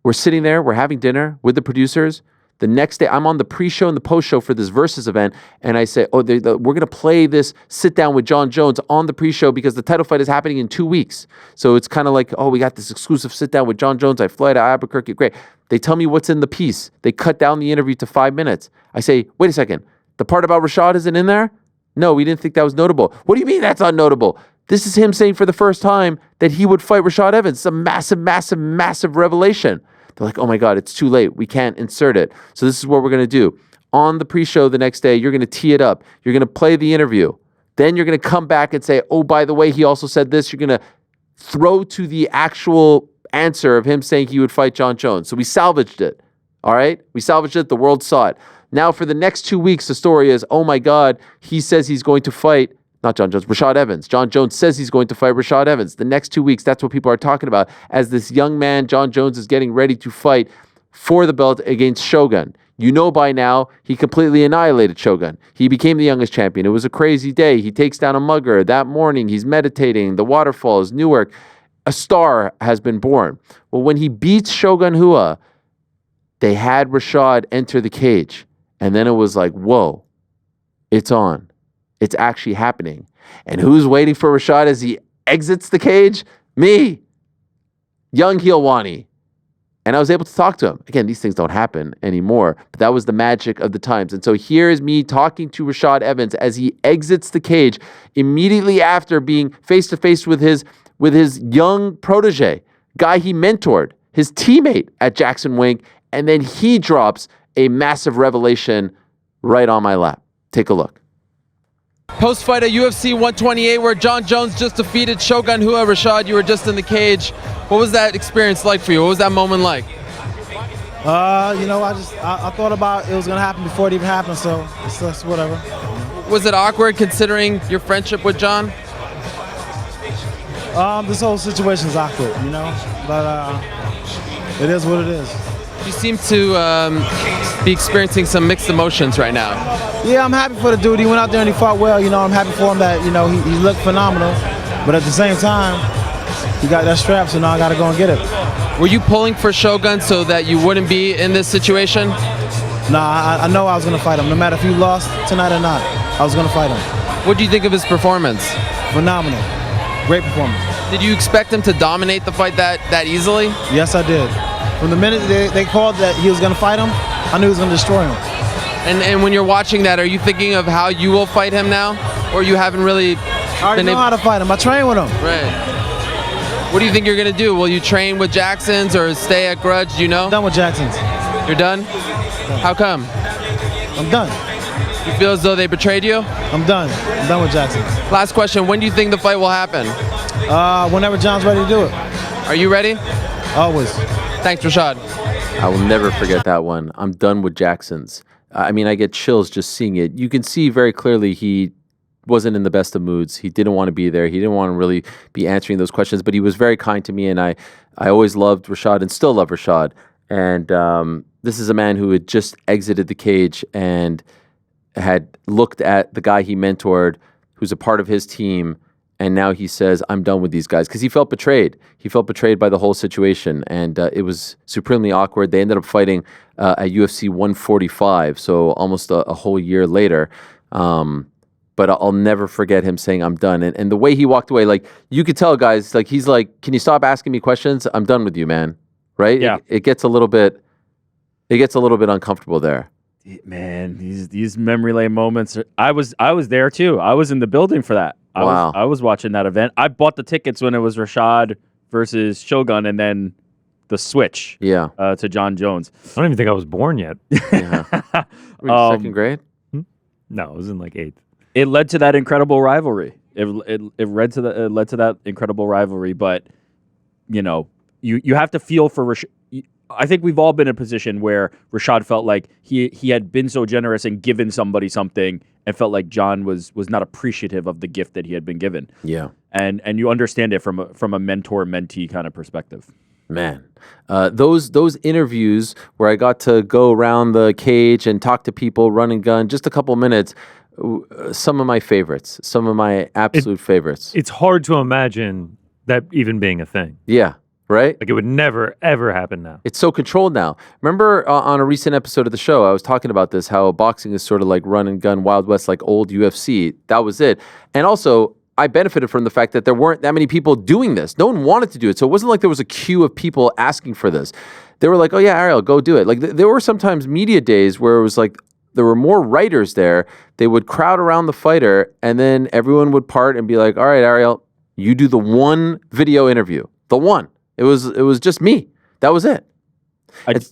we're sitting there. We're having dinner with the producers. The next day, I'm on the pre-show and the post-show for this Versus event, and I say, we're going to play this sit-down with Jon Jones on the pre-show because the title fight is happening in 2 weeks. So it's kind of like, we got this exclusive sit-down with Jon Jones. I fly to Albuquerque. Great. They tell me what's in the piece. They cut down the interview to 5 minutes. I say, wait a second. The part about Rashad isn't in there? No, we didn't think that was notable. What do you mean that's not notable? This is him saying for the first time that he would fight Rashad Evans. It's a massive, massive, massive revelation. They're like, oh my God, it's too late. We can't insert it. So this is what we're going to do. On the pre-show the next day, you're going to tee it up. You're going to play the interview. Then you're going to come back and say, oh, by the way, he also said this. You're going to throw to the actual answer of him saying he would fight Jon Jones. So we salvaged it. All right? We salvaged it. The world saw it. Now for the next 2 weeks, the story is, oh my God, he says he's going to fight not Jon Jones, Rashad Evans. Jon Jones says he's going to fight Rashad Evans. The next 2 weeks, that's what people are talking about as this young man, Jon Jones, is getting ready to fight for the belt against Shogun. You know by now, he completely annihilated Shogun. He became the youngest champion. It was a crazy day. He takes down a mugger. That morning, he's meditating. The waterfalls, Newark. A star has been born. Well, when he beats Shogun Rua, they had Rashad enter the cage. And then it was like, whoa, it's on. It's actually happening. And who's waiting for Rashad as he exits the cage? Me. Young Helwani. And I was able to talk to him. Again, these things don't happen anymore, but that was the magic of the times. And so here is me talking to Rashad Evans as he exits the cage immediately after being face-to-face with his young protege, guy he mentored, his teammate at Jackson Wink, and then he drops a massive revelation right on my lap. Take a look. Post-fight at UFC 128 where Jon Jones just defeated Shogun Rua. Rashad, you were just in the cage. What was that experience like for you? What was that moment like? I thought about it was going to happen before it even happened, so it's whatever. Was it awkward considering your friendship with Jon? This whole situation is awkward, but it is what it is. You seem to be experiencing some mixed emotions right now. Yeah, I'm happy for the dude. He went out there and he fought well. I'm happy for him that, he looked phenomenal. But at the same time, he got that strap, so now I got to go and get it. Were you pulling for Shogun so that you wouldn't be in this situation? Nah, I know I was going to fight him. No matter if he lost tonight or not, I was going to fight him. What do you think of his performance? Phenomenal. Great performance. Did you expect him to dominate the fight that easily? Yes, I did. From the minute they called that he was going to fight him, I knew he was going to destroy him. And when you're watching that, are you thinking of how you will fight him now? Or you haven't really I already know how to fight him. I train with him. Right. What do you think you're going to do? Will you train with Jacksons or stay at Grudge? Do you know? I'm done with Jacksons. You're done? How come? I'm done. You feel as though they betrayed you? I'm done. I'm done with Jacksons. Last question. When do you think the fight will happen? Whenever John's ready to do it. Are you ready? Always. Thanks, Rashad. I will never forget that one. I'm done with Jackson's. I mean, I get chills just seeing it. You can see very clearly he wasn't in the best of moods. He didn't want to be there. He didn't want to really be answering those questions, but he was very kind to me, and I always loved Rashad and still love Rashad. And this is a man who had just exited the cage and had looked at the guy he mentored, who's a part of his team, and now he says, I'm done with these guys, because he felt betrayed. He felt betrayed by the whole situation, and it was supremely awkward. They ended up fighting at UFC 145, so almost a whole year later. But I'll never forget him saying, I'm done. And the way he walked away, like, you could tell, guys, like, he's like, can you stop asking me questions? I'm done with you, man. Right? Yeah. It gets a little bit uncomfortable there. Man, these memory lane moments. I was there too. I was in the building for that. Wow. I was watching that event. I bought the tickets when it was Rashad versus Shogun, and then the switch. Yeah. To Jon Jones. I don't even think I was born yet. Yeah. Were you second grade? No, I was in like 8th. It led to that incredible rivalry. It led to that incredible rivalry. But you have to feel for Rashad. I think we've all been in a position where Rashad felt like he had been so generous and given somebody something, and felt like Jon was not appreciative of the gift that he had been given. Yeah. And you understand it from a mentor-mentee kind of perspective. Man, those interviews where I got to go around the cage and talk to people, run and gun, just a couple minutes, some of my favorites, some of my absolute favorites. It's hard to imagine that even being a thing. Yeah, right? Like, it would never, ever happen now. It's so controlled now. Remember on a recent episode of the show, I was talking about this, how boxing is sort of like run and gun, Wild West, like old UFC. That was it. And also, I benefited from the fact that there weren't that many people doing this. No one wanted to do it. So it wasn't like there was a queue of people asking for this. They were like, oh yeah, Ariel, go do it. Like there were sometimes media days where it was like, there were more writers there. They would crowd around the fighter, and then everyone would part and be like, all right, Ariel, you do the one video interview. The one. It was just me. That was it.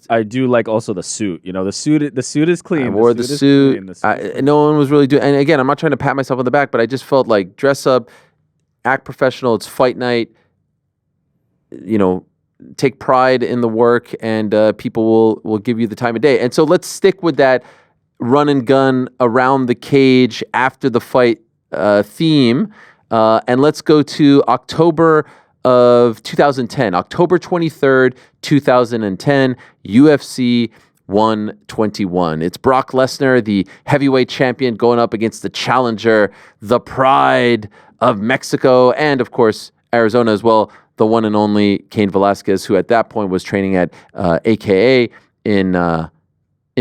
I do like also the suit. The suit is clean. I wore the suit. No one was really doing. And again, I'm not trying to pat myself on the back, but I just felt like dress up, act professional. It's fight night. Take pride in the work, and people will give you the time of day. And so let's stick with that run and gun around the cage after the fight theme, and let's go to October of 2010, October 23rd, 2010, UFC 121. It's Brock Lesnar, the heavyweight champion, going up against the challenger, the pride of Mexico, and of course, Arizona as well, the one and only Cain Velasquez, who at that point was training at AKA in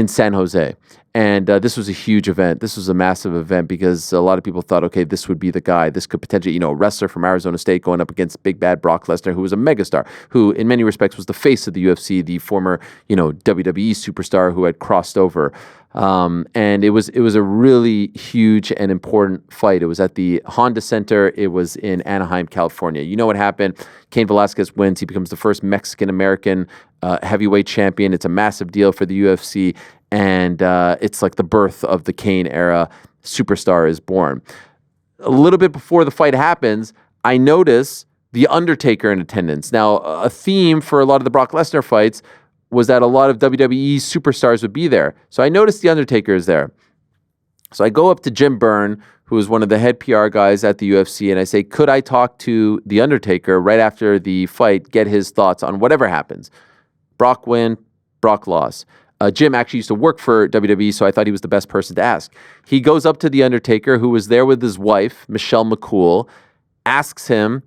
San Jose. And this was a huge event. This was a massive event because a lot of people thought, okay, this would be the guy. This could potentially, a wrestler from Arizona State going up against big bad Brock Lesnar, who was a megastar, who in many respects was the face of the UFC, the former, WWE superstar who had crossed over. And it was a really huge and important fight. It was at the Honda Center. It was in Anaheim, California. You know what happened? Cain Velasquez wins. He becomes the first Mexican-American heavyweight champion. It's a massive deal for the UFC. And it's like the birth of the Cain era. Superstar is born. A little bit before the fight happens, I notice the Undertaker in attendance. Now, a theme for a lot of the Brock Lesnar fights was that a lot of WWE superstars would be there. So I noticed the Undertaker is there. So I go up to Jim Byrne, who is one of the head PR guys at the UFC, and I say, could I talk to the Undertaker right after the fight, get his thoughts on whatever happens? Brock win, Brock loss. Jim actually used to work for WWE, so I thought he was the best person to ask. He goes up to The Undertaker, who was there with his wife, Michelle McCool, asks him,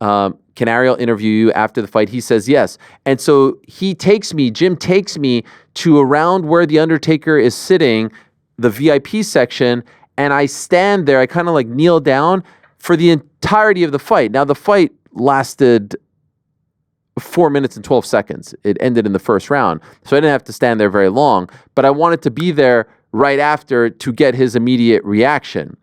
can Ariel interview you after the fight? He says yes. And so Jim takes me to around where The Undertaker is sitting, the VIP section, and I stand there. I kind of like kneel down for the entirety of the fight. Now, the fight lasted 4 minutes and 12 seconds. It ended in the first round. So I didn't have to stand there very long, but I wanted to be there right after to get his immediate reaction.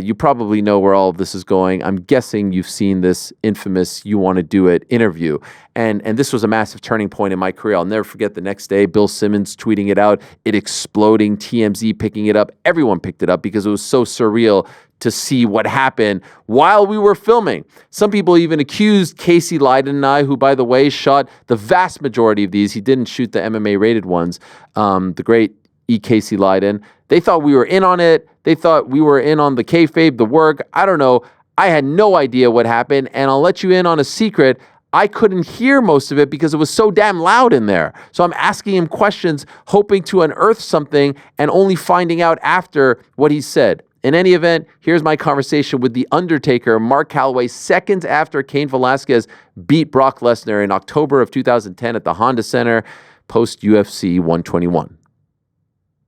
You probably know where all of this is going. I'm guessing you've seen this infamous You Want to Do It interview. And this was a massive turning point in my career. I'll never forget the next day, Bill Simmons tweeting it out, it exploding, TMZ picking it up. Everyone picked it up because it was so surreal to see what happened while we were filming. Some people even accused Casey Leydon and I, who, by the way, shot the vast majority of these. He didn't shoot the MMA-rated ones. The great E. Casey Leydon. They thought we were in on it. They thought we were in on the kayfabe, the work. I don't know. I had no idea what happened, and I'll let you in on a secret. I couldn't hear most of it because it was so damn loud in there. So I'm asking him questions, hoping to unearth something, and only finding out after what he said. In any event, here's my conversation with The Undertaker, Mark Calloway, seconds after Cain Velasquez beat Brock Lesnar in October of 2010 at the Honda Center, post-UFC 121.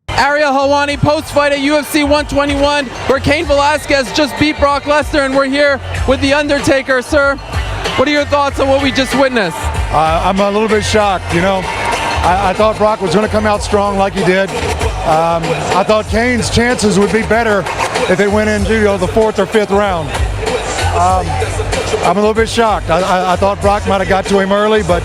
Ariel Helwani post-fight at UFC 121, where Cain Velasquez just beat Brock Lesnar, and we're here with The Undertaker. Sir, what are your thoughts on what we just witnessed? I'm a little bit shocked, I thought Brock was going to come out strong like he did. I thought Cain's chances would be better if it went into the fourth or fifth round. I'm a little bit shocked. I thought Brock might have got to him early, but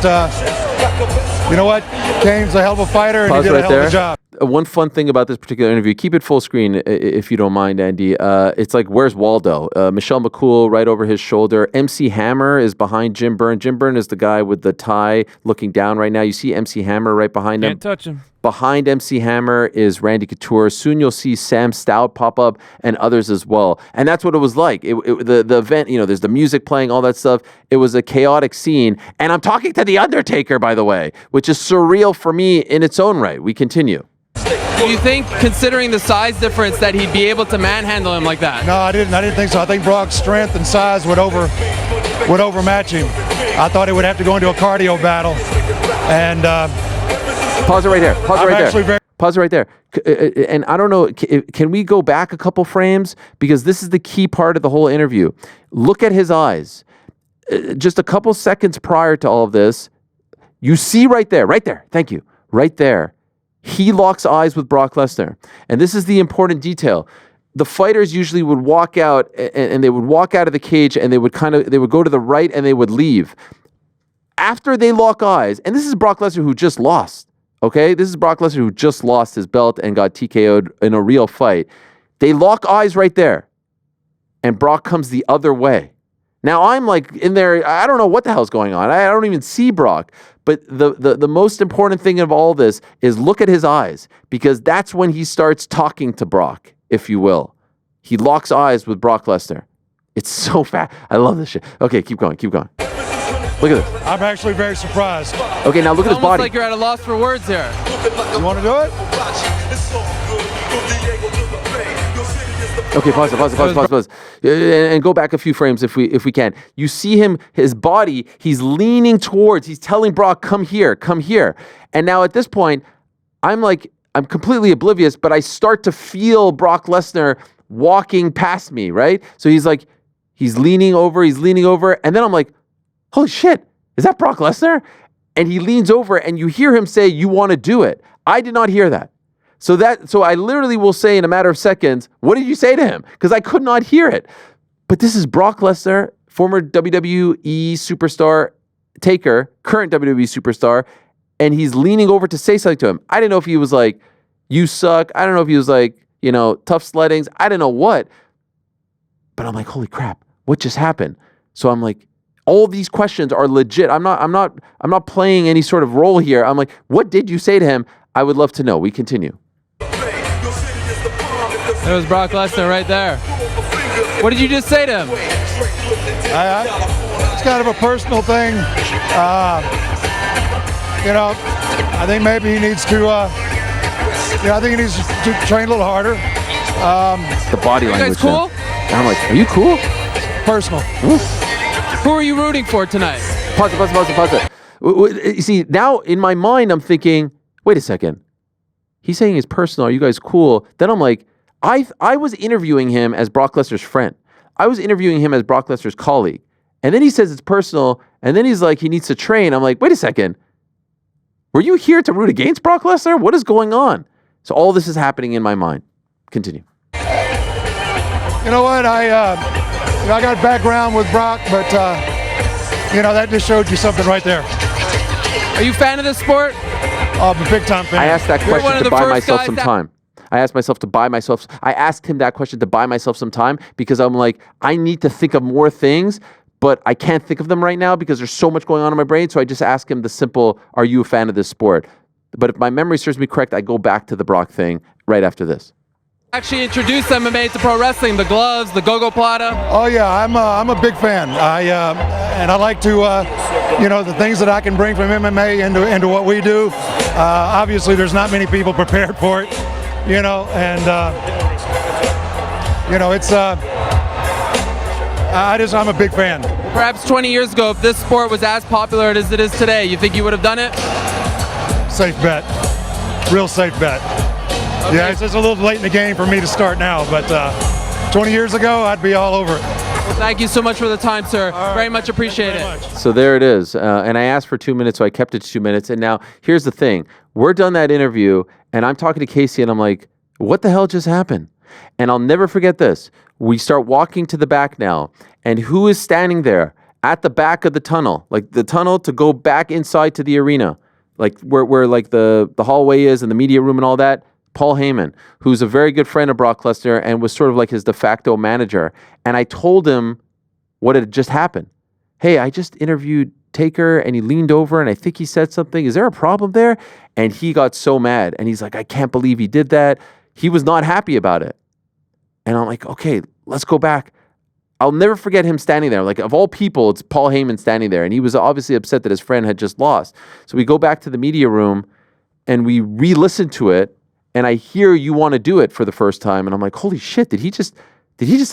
you know what? Cain's a hell of a fighter, and he did a hell of a job. One fun thing about this particular interview, keep it full screen if you don't mind, Andy. It's like, where's Waldo? Michelle McCool right over his shoulder. MC Hammer is behind Jim Byrne. Jim Byrne is the guy with the tie looking down right now. You see MC Hammer right behind him. Can't touch him. Behind MC Hammer is Randy Couture. Soon you'll see Sam Stout pop up and others as well. And that's what it was like. The event, there's the music playing, all that stuff. It was a chaotic scene. And I'm talking to The Undertaker, by the way, which is surreal for me in its own right. We continue. Do you think, considering the size difference, that he'd be able to manhandle him like that? No, I didn't think so. I think Brock's strength and size would overmatch him. I thought it would have to go into a cardio battle. And pause it right there. Pause it right there. And I don't know, can we go back a couple frames? Because this is the key part of the whole interview. Look at his eyes. Just a couple seconds prior to all of this, you see right there, thank you, right there, he locks eyes with Brock Lesnar. And this is the important detail. The fighters usually would walk out, and they would walk out of the cage, and they would go to the right, and they would leave. After they lock eyes, and this is Brock Lesnar who just lost, okay? This is Brock Lesnar who just lost his belt and got TKO'd in a real fight. They lock eyes right there, and Brock comes the other way. Now, I'm like in there, I don't know what the hell's going on. I don't even see Brock. But the most important thing of all this is look at his eyes, because that's when he starts talking to Brock, if you will. He locks eyes with Brock Lesnar. It's so fast. I love this shit. Okay, keep going. Look at this. I'm actually very surprised. Okay, now look at his body. It's like you're at a loss for words here. You want to do it? Okay, pause. And go back a few frames if we can. You see him, his body, he's leaning towards, he's telling Brock, come here. And now at this point, I'm like, I'm completely oblivious, but I start to feel Brock Lesnar walking past me, right? So he's leaning over, and then I'm like, holy shit, is that Brock Lesnar? And he leans over and you hear him say, you want to do it. I did not hear that. So I literally will say in a matter of seconds, what did you say to him? Because I could not hear it. But this is Brock Lesnar, former WWE superstar, Taker, current WWE superstar, and he's leaning over to say something to him. I didn't know if he was like, you suck. I don't know if he was like, tough sleddings. I didn't know what. But I'm like, holy crap, what just happened? So I'm like, all these questions are legit. I'm not playing any sort of role here. I'm like, what did you say to him? I would love to know. We continue. There was Brock Lesnar right there. What did you just say to him? It's kind of a personal thing. I think maybe he needs to. I think he needs to train a little harder. The body language. You guys cool? And I'm like, are you cool? Personal. Who are you rooting for tonight? Pause it. You see, now in my mind, I'm thinking, wait a second. He's saying it's personal. Are you guys cool? Then I'm like, I was interviewing him as Brock Lesnar's friend. I was interviewing him as Brock Lesnar's colleague. And then he says it's personal. And then he's like, he needs to train. I'm like, wait a second. Were you here to root against Brock Lesnar? What is going on? So all this is happening in my mind. Continue. You know what? I got background with Brock, but that just showed you something right there. Are you a fan of this sport? I'm a big time fan. I asked that one question of to the buy first myself guys some that- time. I asked him that question to buy myself some time because I'm like, I need to think of more things, but I can't think of them right now because there's so much going on in my brain. So I just ask him the simple, are you a fan of this sport? But if my memory serves me correct, I go back to the Brock thing right after this. Actually introduced MMA to pro wrestling, the gloves, the go-go plata. Oh yeah, I'm a big fan. I like to, the things that I can bring from MMA into what we do. Obviously, there's not many people prepared for it, it's. I'm a big fan. Perhaps 20 years ago, if this sport was as popular as it is today, you think you would have done it? Safe bet, real safe bet. Okay. Yeah, it's just a little late in the game for me to start now, but 20 years ago, I'd be all over it. Well, thank you so much for the time, sir. Very much appreciate it. So there it is. And I asked for 2 minutes, so I kept it to 2 minutes. And now here's the thing. We're done that interview, and I'm talking to Casey, and I'm like, what the hell just happened? And I'll never forget this. We start walking to the back now, and who is standing there at the back of the tunnel, like the tunnel to go back inside to the arena, like where like the hallway is and the media room and all that? Paul Heyman, who's a very good friend of Brock Lesnar and was sort of like his de facto manager. And I told him what had just happened. Hey, I just interviewed Taker and he leaned over and I think he said something. Is there a problem there? And he got so mad and he's like, I can't believe he did that. He was not happy about it. And I'm like, okay, let's go back. I'll never forget him standing there. Like, of all people, it's Paul Heyman standing there. And he was obviously upset that his friend had just lost. So we go back to the media room and we re-listen to it. And I hear you want to do it for the first time. And I'm like, holy shit, did he just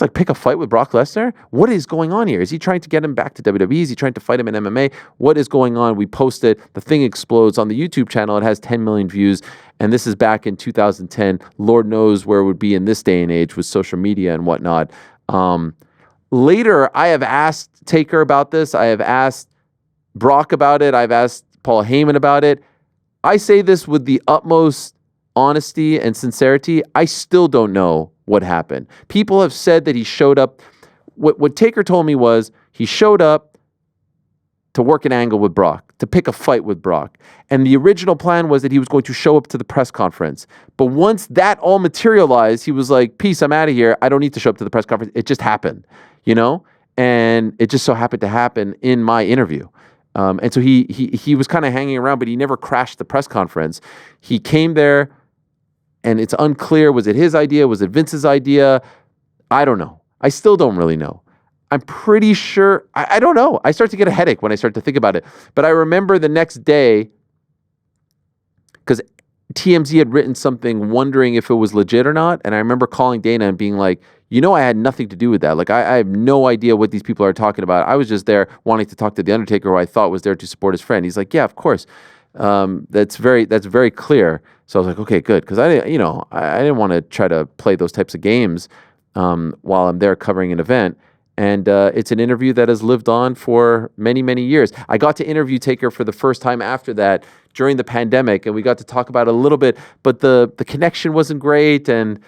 like pick a fight with Brock Lesnar? What is going on here? Is he trying to get him back to WWE? Is he trying to fight him in MMA? What is going on? We post it. The thing explodes on the YouTube channel. It has 10 million views. And this is back in 2010. Lord knows where it would be in this day and age with social media and whatnot. Later, I have asked Taker about this. I have asked Brock about it. I've asked Paul Heyman about it. I say this with the utmost honesty and sincerity. I still don't know what happened. People have said that he showed up. What Taker told me was he showed up to work an angle with Brock, to pick a fight with Brock. And the original plan was that he was going to show up to the press conference. But once that all materialized, he was like, peace, I'm out of here. I don't need to show up to the press conference. It just happened, And it just so happened to happen in my interview. And so he was kind of hanging around, but he never crashed the press conference. He came there, and it's unclear, was it his idea? Was it Vince's idea? I don't know. I still don't really know. I'm pretty sure, I don't know. I start to get a headache when I start to think about it. But I remember the next day, because TMZ had written something wondering if it was legit or not. And I remember calling Dana and being like, I had nothing to do with that. Like, I have no idea what these people are talking about. I was just there wanting to talk to The Undertaker, who I thought was there to support his friend. He's like, yeah, of course. That's very clear. So I was like, okay, good, because I didn't want to try to play those types of games while I'm there covering an event. And it's an interview that has lived on for many, many years. I got to interview Taker for the first time after that during the pandemic, and we got to talk about it a little bit, but the connection wasn't great. And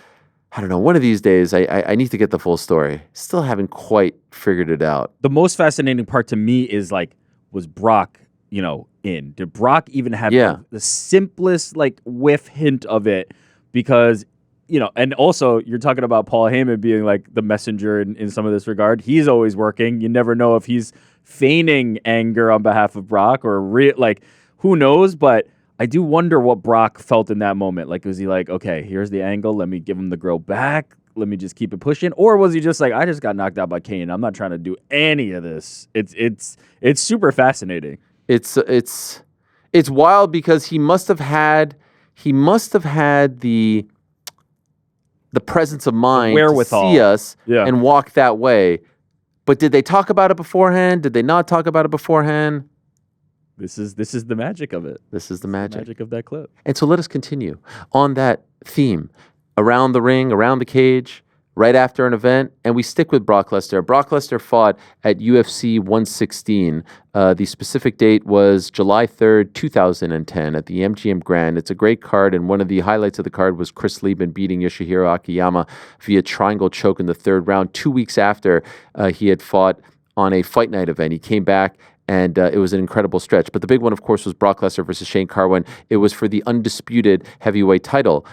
I don't know, one of these days I need to get the full story. Still haven't quite figured it out. The most fascinating part to me is like, was Brock, in? Did Brock even have the simplest whiff hint of it? Because, and also you're talking about Paul Heyman being like the messenger in some of this regard. He's always working. You never know if he's feigning anger on behalf of Brock or who knows? But I do wonder what Brock felt in that moment. Like, was he like, okay, here's the angle. Let me give him the grill back. Let me just keep it pushing. Or was he just like, I just got knocked out by Kane. I'm not trying to do any of this. It's super fascinating. It's wild because he must have had the presence of mind to see us and walk that way. But did they talk about it beforehand? Did they not talk about it beforehand? This is the magic of it. This is the magic of that clip. And so let us continue on that theme. Around the ring, around the cage, right after an event, and we stick with Brock Lesnar. Brock Lesnar fought at UFC 116. The specific date was July 3rd, 2010 at the MGM Grand. It's a great card, and one of the highlights of the card was Chris Lieben beating Yoshihiro Akiyama via triangle choke in the third round 2 weeks after he had fought on a Fight Night event. He came back, and it was an incredible stretch. But the big one, of course, was Brock Lesnar versus Shane Carwin. It was for the undisputed heavyweight title.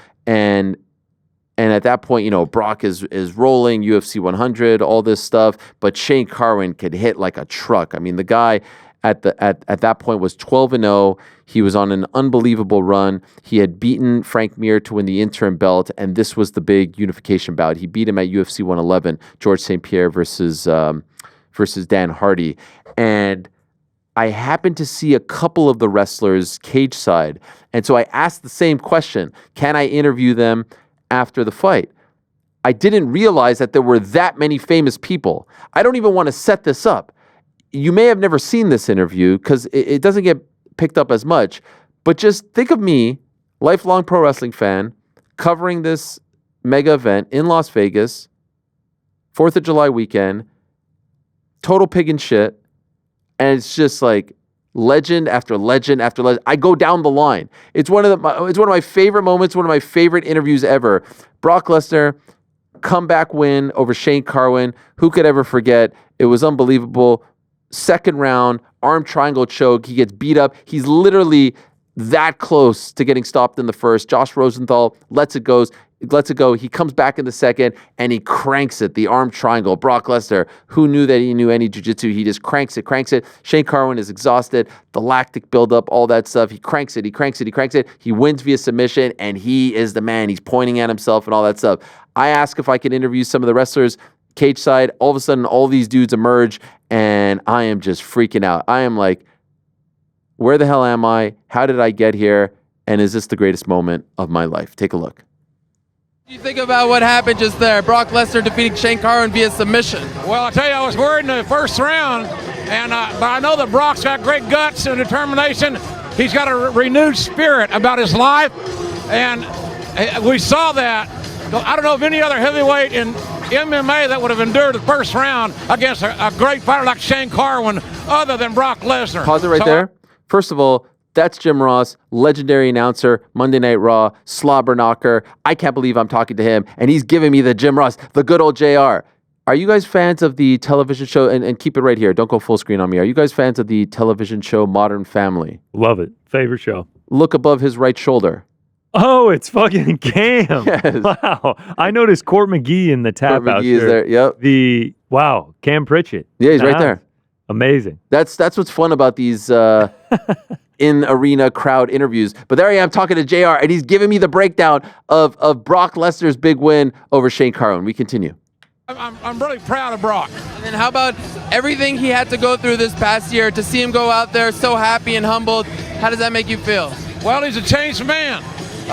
And at that point, Brock is rolling, UFC 100, all this stuff, but Shane Carwin could hit like a truck. I mean, the guy at that point was 12-0. He was on an unbelievable run. He had beaten Frank Mir to win the interim belt, and this was the big unification bout. He beat him at UFC 111, George St. Pierre versus Dan Hardy. And I happened to see a couple of the wrestlers cage side, and so I asked the same question: can I interview them after the fight? I didn't realize that there were that many famous people. I don't even want to set this up. You may have never seen this interview because it doesn't get picked up as much, but just think of me, lifelong pro wrestling fan, covering this mega event in Las Vegas, 4th of July weekend, total pig and shit, and it's just like legend after legend after legend. I go down the line. It's one of my favorite moments, one of my favorite interviews ever. Brock Lesnar, comeback win over Shane Carwin. Who could ever forget? It was unbelievable. Second round, arm triangle choke. He gets beat up. He's literally that close to getting stopped in the first. Josh Rosenthal lets it go. He comes back in the second, and he cranks it, the arm triangle. Brock Lesnar, who knew that he knew any jiu-jitsu, he just cranks it. Shane Carwin is exhausted, the lactic buildup, all that stuff. He cranks it. He wins via submission, and he is the man. He's pointing at himself and all that stuff. I asked if I could interview some of the wrestlers cage side. All of a sudden, all these dudes emerge, and I am just freaking out. I am like, where the hell am I? How did I get here? And is this the greatest moment of my life? Take a look. What do you think about what happened just there? Brock Lesnar defeating Shane Carwin via submission. Well, I tell you, I was worried in the first round, but I know that Brock's got great guts and determination. He's got a renewed spirit about his life, and we saw that. I don't know of any other heavyweight in MMA that would have endured the first round against a great fighter like Shane Carwin other than Brock Lesnar. Pause it right there. First of all, that's Jim Ross, legendary announcer, Monday Night Raw, slobber knocker. I can't believe I'm talking to him, and he's giving me the Jim Ross, the good old JR. Are you guys fans of the television show, and keep it right here, don't go full screen on me. Are you guys fans of the television show Modern Family? Love it. Favorite show. Look above his right shoulder. Oh, it's fucking Cam. Yes. Wow. I noticed Court McGee in the tap Court out McGee there. is there, yep. Wow, Cam Pritchett. Yeah, he's right there. Amazing. That's what's fun about these in-arena crowd interviews. But there I am talking to JR, and he's giving me the breakdown of Brock Lesnar's big win over Shane Carwin. We continue. I'm really proud of Brock. And then how about everything he had to go through this past year to see him go out there so happy and humbled? How does that make you feel? Well, he's a changed man.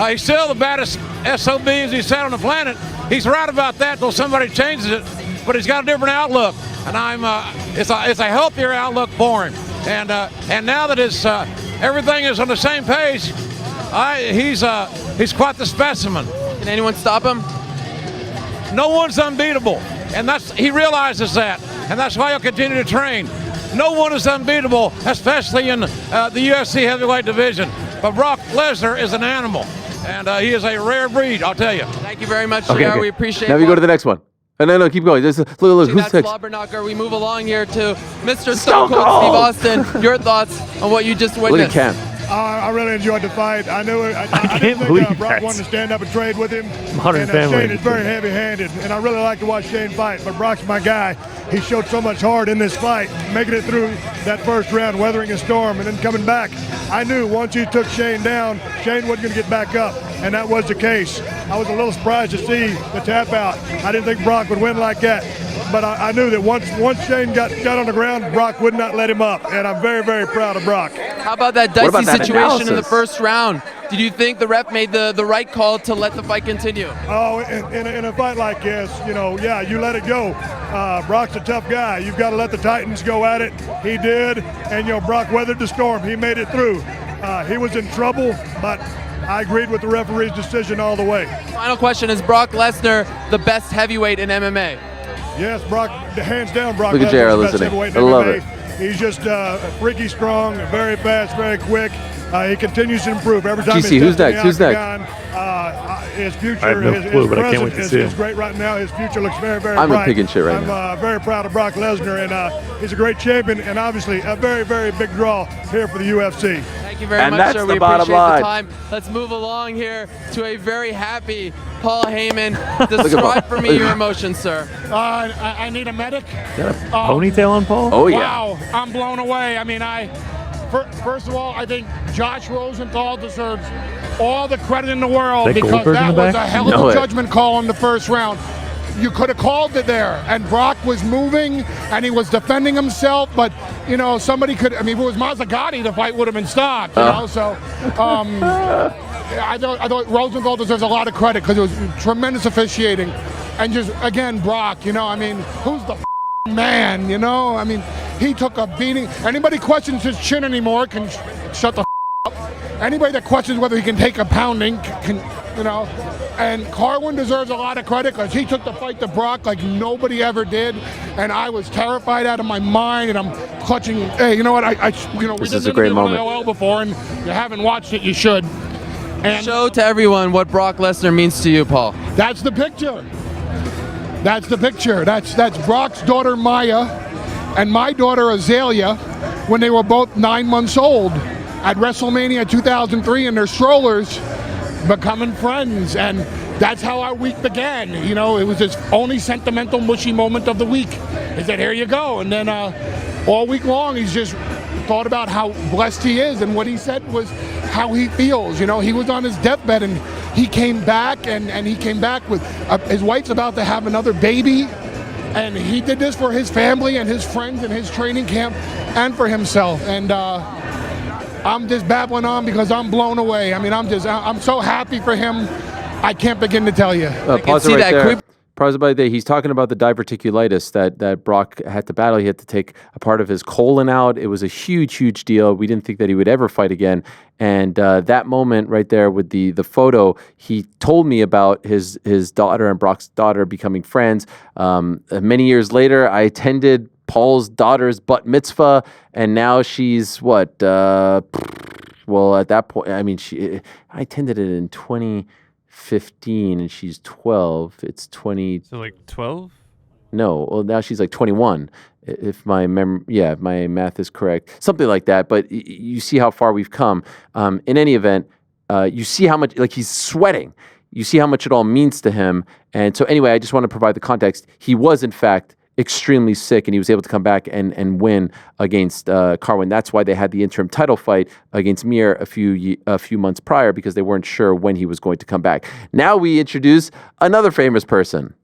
He's still the baddest SOB as he said on the planet. He's right about that till somebody changes it, but he's got a different outlook. And it's a healthier outlook for him. And now that everything is on the same page, he's quite the specimen. Can anyone stop him? No one's unbeatable, and he realizes that, and that's why he'll continue to train. No one is unbeatable, especially in the UFC heavyweight division. But Brock Lesnar is an animal, and he is a rare breed, I'll tell you. Thank you very much, Okay, JR. okay. We appreciate it. Now we go to the next one. No, keep going. Look, who's That's next? Slobberknocker. We move along here to Mr. Stone Cold Steve Austin. Your thoughts on what you just witnessed? Look at Cam. I really enjoyed the fight. I knew it. I can't didn't believe think Brock that. wanted to stand up and trade with him. Modern and family. Shane is very heavy-handed, and I really like to watch Shane fight. But Brock's my guy. He showed so much heart in this fight, making it through that first round, weathering a storm, and then coming back. I knew once he took Shane down, Shane wasn't going to get back up, and that was the case. I was a little surprised to see the tap out. I didn't think Brock would win like that. But I knew that once Shane got on the ground, Brock would not let him up, and I'm very, very proud of Brock. How about that dicey about that situation in the analysis? first round? Did you think the ref made the right call to let the fight continue? Oh, in a fight like this, you let it go. Brock's a tough guy. You've got to let the Titans go at it. He did, and Brock weathered the storm. He made it through. He was in trouble, but I agreed with the referee's decision all the way. Final question, is Brock Lesnar the best heavyweight in MMA? Yes, Brock, hands down, Brock Look at Lesnar JR is the best listening. heavyweight I in love MMA. it. He's just freaky strong, very fast, very quick. He continues to improve every time. GC, who's next? Who's next? His future, I have no his clue, but I can't present wait to is, see is him. great right now. His future looks very, very I'm bright. picking shit right now. I'm very proud of Brock Lesnar, and he's a great champion, and obviously a very, very big draw here for the UFC. Thank you very And much, that's sir. the We bottom appreciate line. the time. Let's move along here to a very happy Paul Heyman. Describe for me your emotions, sir. I need a medic. Ponytail on Paul? Oh, yeah. Wow, I'm blown away. I mean, first of all, I think Josh Rosenthal deserves all the credit in the world That because Goldberg in that the was back? a hell Know of it. a judgment call in the first round. You could have called it there, and Brock was moving, and he was defending himself, but, somebody could, if it was Mazzagatti, the fight would have been stopped, so I thought Rosenthal deserves a lot of credit because it was tremendous officiating, and just, again, Brock, who's the man, he took a beating. Anybody questions his chin anymore can shut the up. Anybody that questions whether he can take a pounding can, and Carwin deserves a lot of credit because he took the fight to Brock like nobody ever did, and I was terrified out of my mind, and I'm clutching. Hey, you know what? This is a great moment. On LL before, and you haven't watched it, you should. And Show to everyone what Brock Lesnar means to you, Paul. that's the picture. That's the picture. That's Brock's daughter Maya and my daughter Azalea when they were both 9 months old at WrestleMania 2003 in their strollers, becoming friends. And that's how our week began. It was his only sentimental, mushy moment of the week. He said, here you go. And then all week long, he's just thought about how blessed he is. And what he said was how he feels. He was on his deathbed and he came back, and he came back with his wife's about to have another baby. And he did this for his family and his friends and his training camp and for himself. And I'm just babbling on because I'm blown away. I'm so happy for him. I can't begin to tell you. Pause it see right that there. quick- Pause it right there. He's talking about the diverticulitis that Brock had to battle. He had to take a part of his colon out. It was a huge, huge deal. We didn't think that he would ever fight again. And that moment right there with the photo, he told me about his daughter and Brock's daughter becoming friends. Many years later, I attended Paul's daughter's bat mitzvah, and now she's what? Well, at that point, I attended it in 2015, and she's 12. It's 20. So like 12? No, well, now she's like 21. If my if my math is correct, something like that. But you see how far we've come. In any event, you see how much, like, he's sweating. You see how much it all means to him. And so anyway, I just want to provide the context. He was, in fact, extremely sick, and he was able to come back and win against Carwin. That's why they had the interim title fight against Mir a few months prior, because they weren't sure when he was going to come back. Now we introduce another famous person.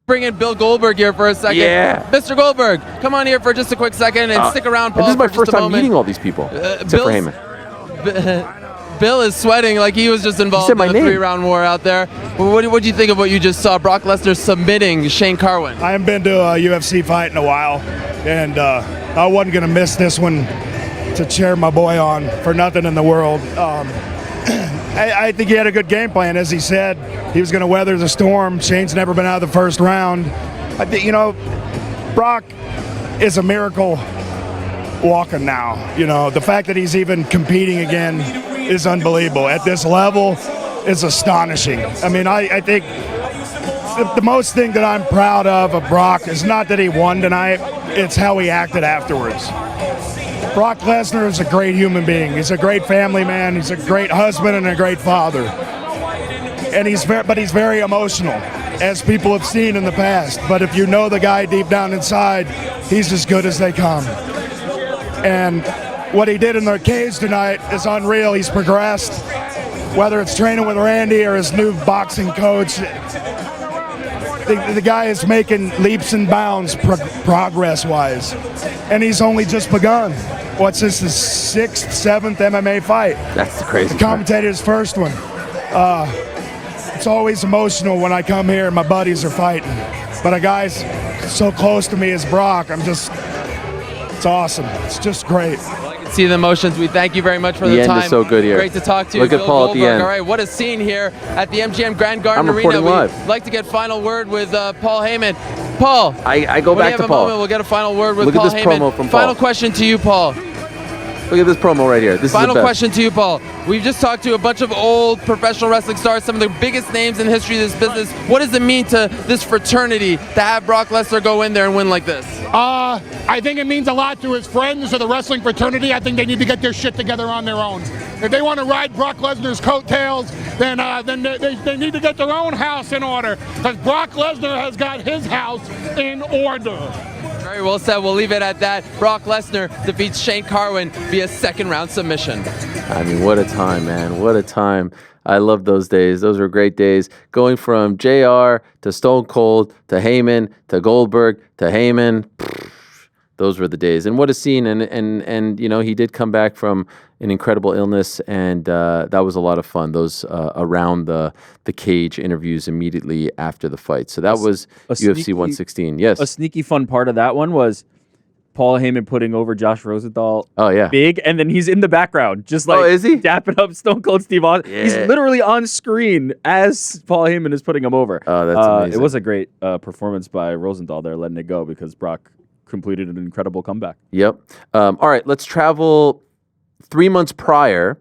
Bring in Bill Goldberg here for a second. Yeah. Mr. Goldberg, come on here for just a quick second and stick around, Paul. And this is my for just first a time moment. meeting all these people, except for Bill's- Heyman. Bill is sweating like he was just involved in my a name. 3-round war out there. What do you think of what you just saw? Brock Lesnar submitting Shane Carwin. I haven't been to a UFC fight in a while, and I wasn't going to miss this one to cheer my boy on for nothing in the world. I think he had a good game plan. As he said, he was going to weather the storm. Shane's never been out of the first round. I think, Brock is a miracle walking now. The fact that he's even competing again is unbelievable. At this level, it's astonishing. I mean, I think the most thing that I'm proud of Brock is not that he won tonight, it's how he acted afterwards. Brock Lesnar is a great human being. He's a great family man. He's a great husband and a great father. And he's very emotional, as people have seen in the past. But if you know the guy deep down inside, he's as good as they come. And what he did in the cage tonight is unreal. He's progressed, whether it's training with Randy or his new boxing coach. The guy is making leaps and bounds progress-wise, and he's only just begun. What's this, his 6th, 7th MMA fight? That's the crazy The commentator's first one. It's always emotional when I come here and my buddies are fighting. But a guy's so close to me as Brock, it's awesome. It's just great. See the emotions. We thank you very much for the end time. is so good here. Great to talk to you. Look at Bill Paul at the Goldberg. end. All right, what a scene here at the MGM Grand Garden I'm Arena. reporting live. We'd like to get final word with Paul Heyman. Paul, I go when back you to have a Paul. moment, we'll get a final word with Look at Paul this Heyman. promo from Final Paul. question to you, Paul. Look at this promo right here. This Final is the best. question to you, Paul. We've just talked to a bunch of old professional wrestling stars, some of the biggest names in the history of this business. What does it mean to this fraternity to have Brock Lesnar go in there and win like this? I think it means a lot to his friends of the wrestling fraternity. I think they need to get their shit together on their own. If they want to ride Brock Lesnar's coattails, then they need to get their own house in order, because Brock Lesnar has got his house in order. Very well said. We'll leave it at that. Brock Lesnar defeats Shane Carwin via second-round submission. I mean, what a time, man. What a time. I love those days. Those were great days. Going from JR to Stone Cold to Heyman to Goldberg to Heyman. Those were the days. And what a scene. And he did come back from an incredible illness, and that was a lot of fun. Those around the cage interviews immediately after the fight. So that was UFC 116. Yes. A sneaky fun part of that one was Paul Heyman putting over Josh Rosenthal. Oh, yeah. Big, and then he's in the background, just like is he? dapping up Stone Cold Steve Austin. Yeah. He's literally on screen as Paul Heyman is putting him over. Oh, that's amazing. It was a great performance by Rosenthal there, letting it go, because Brock completed an incredible comeback. Yep. All right, let's travel 3 months prior.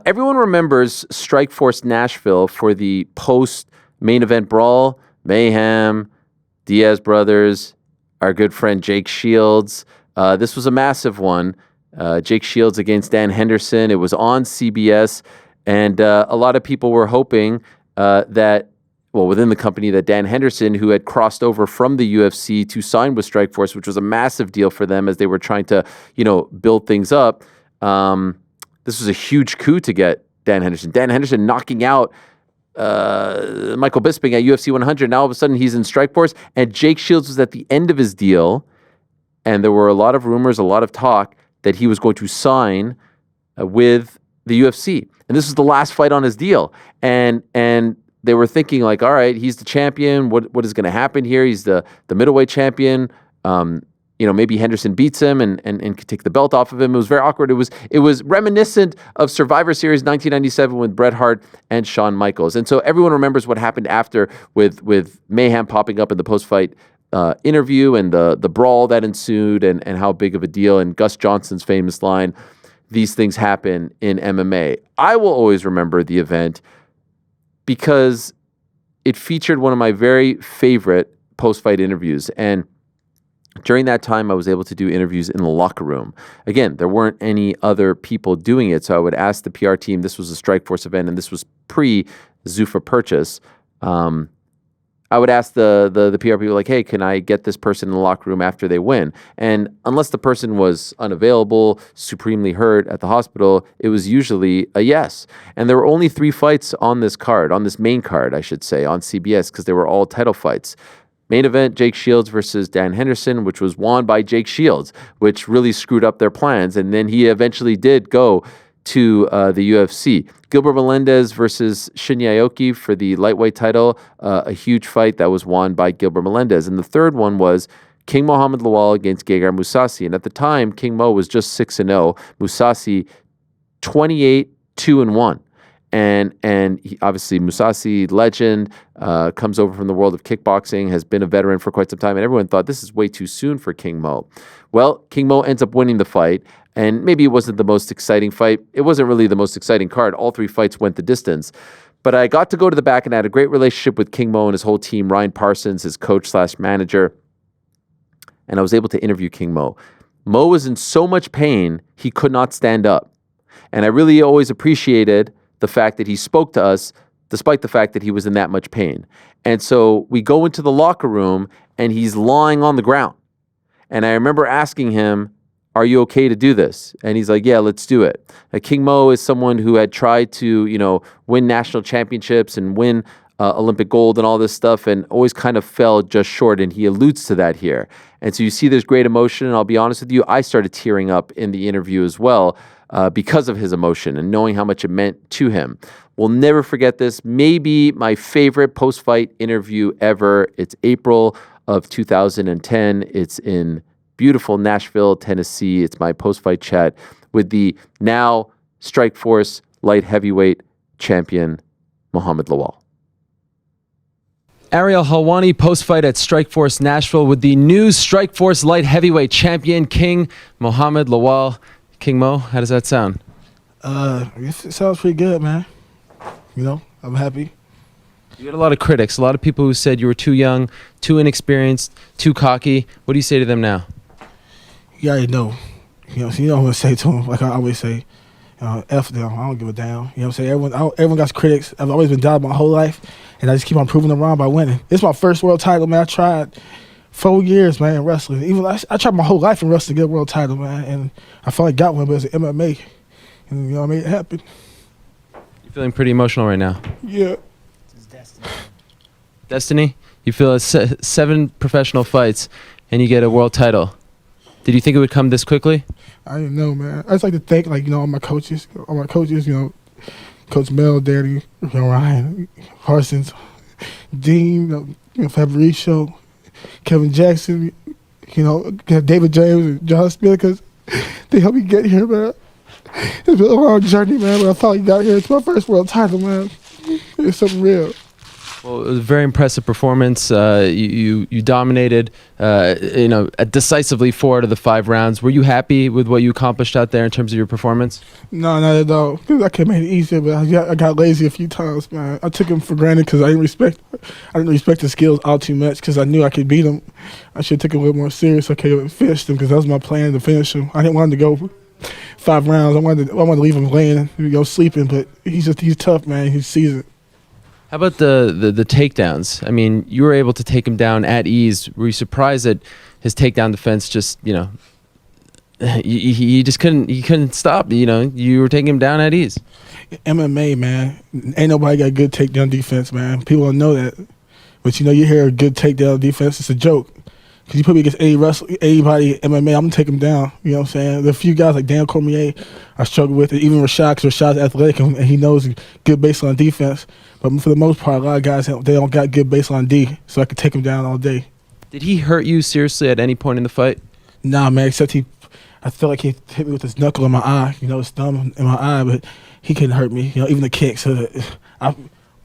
Everyone remembers Strikeforce Nashville for the post-main event brawl. Mayhem, Diaz brothers, our good friend Jake Shields. This was a massive one. Jake Shields against Dan Henderson. It was on CBS, and a lot of people were hoping within the company, that Dan Henderson, who had crossed over from the UFC to sign with Strikeforce, which was a massive deal for them as they were trying to, build things up. This was a huge coup to get Dan Henderson. Dan Henderson knocking out Michael Bisping at UFC 100. Now all of a sudden he's in Strikeforce, and Jake Shields was at the end of his deal, and there were a lot of rumors, a lot of talk that he was going to sign with the UFC, and this was the last fight on his deal, and they were thinking like, all right, he's the champion. What is going to happen here? He's the middleweight champion. Maybe Henderson beats him and could take the belt off of him. It was very awkward. It was reminiscent of Survivor Series 1997 with Bret Hart and Shawn Michaels. And so everyone remembers what happened after with Mayhem popping up in the post-fight interview and the brawl that ensued and how big of a deal, and Gus Johnson's famous line, "These things happen in MMA." I will always remember the event because it featured one of my very favorite post-fight interviews. And during that time, I was able to do interviews in the locker room. Again, there weren't any other people doing it, so I would ask the PR team. This was a Strikeforce event, and this was pre-Zuffa purchase. I would ask the PR people, like, hey, can I get this person in the locker room after they win? And unless the person was unavailable, supremely hurt at the hospital, it was usually a yes. And there were only 3 fights on this card, on this main card, I should say, on CBS, because they were all title fights. Main event, Jake Shields versus Dan Henderson, which was won by Jake Shields, which really screwed up their plans. And then he eventually did go to the UFC. Gilbert Melendez versus Shinya Aoki for the lightweight title, a huge fight that was won by Gilbert Melendez. And the third one was King Mohammed Lawal against Gegard Mousasi. And at the time, King Mo was just 6-0. Mousasi 28-2-1. And he, obviously Mousasi, legend, comes over from the world of kickboxing, has been a veteran for quite some time, and everyone thought this is way too soon for King Mo. Well, King Mo ends up winning the fight, and maybe it wasn't the most exciting fight. It wasn't really the most exciting card. All three fights went the distance. But I got to go to the back, and I had a great relationship with King Mo and his whole team, Ryan Parsons, his coach/manager, and I was able to interview King Mo. Mo was in so much pain, he could not stand up. And I really always appreciated the fact that he spoke to us despite the fact that he was in that much pain. And so we go into the locker room and he's lying on the ground. And I remember asking him, "Are you okay to do this?" And he's like, "Yeah, let's do it." King Mo is someone who had tried to, win national championships and win Olympic gold and all this stuff, and always kind of fell just short. And he alludes to that here. And so you see there's great emotion. And I'll be honest with you, I started tearing up in the interview as well, because of his emotion and knowing how much it meant to him. We'll never forget this. Maybe my favorite post-fight interview ever. It's April of 2010. It's in beautiful Nashville, Tennessee. It's my post-fight chat with the now Strikeforce light heavyweight champion, Mohammed Lawal. Ariel Helwani post-fight at Strikeforce Nashville with the new Strikeforce light heavyweight champion, King Mohammed Lawal. King Mo, how does that sound? I guess it sounds pretty good, man. I'm happy. You had a lot of critics, a lot of people who said you were too young, too inexperienced, too cocky. What do you say to them now? You already know. So you know what I'm going to say to them. Like I always say, F them. I don't give a damn. You know what I'm saying? Everyone got critics. I've always been doubted my whole life, and I just keep on proving them wrong by winning. It's my first world title, man. I tried 4 years, man, in wrestling. Even I tried my whole life in wrestling to get a world title, man, and I finally got one, but it's an MMA, and I made it happen. You're feeling pretty emotional right now. Yeah. It's destiny. You feel it's 7 professional fights, and you get a world title. Did you think it would come this quickly? I didn't know, man. I just like to thank, all my coaches, Coach Mel, Danny, Ryan, Parsons, Dean, Fabricio, Kevin Jackson, David James and John Smith, because they helped me get here, man. It's been a long journey, man, but I finally got here. It's my first world title, man. It's something real. Well, it was a very impressive performance. You dominated, decisively 4 out of the 5 rounds. Were you happy with what you accomplished out there in terms of your performance? No, not at all. I could have made it easier, but I got lazy a few times, man. I took him for granted because I didn't respect his skills all too much because I knew I could beat him. I should have taken a little more serious. I could have finished him because that was my plan to finish him. I didn't want him to go 5 rounds. I wanted to leave him laying, sleeping, but he's tough, man. He's seasoned. How about the takedowns? I mean, you were able to take him down at ease. Were you surprised that his takedown defense just, he just couldn't stop? You were taking him down at ease. MMA, man, ain't nobody got good takedown defense, man. People don't know that. But you hear a good takedown defense, it's a joke. Because you put me against anybody MMA, I'm going to take him down. You know what I'm saying? There are a few guys like Dan Cormier I struggle with, even Rashad, because Rashad's athletic and he knows good baseline defense. But for the most part, a lot of guys, they don't got good baseline D, so I could take him down all day. Did he hurt you seriously at any point in the fight? Nah, man, except I feel like he hit me with his knuckle in my eye, his thumb in my eye, but he couldn't hurt me, even the kicks. So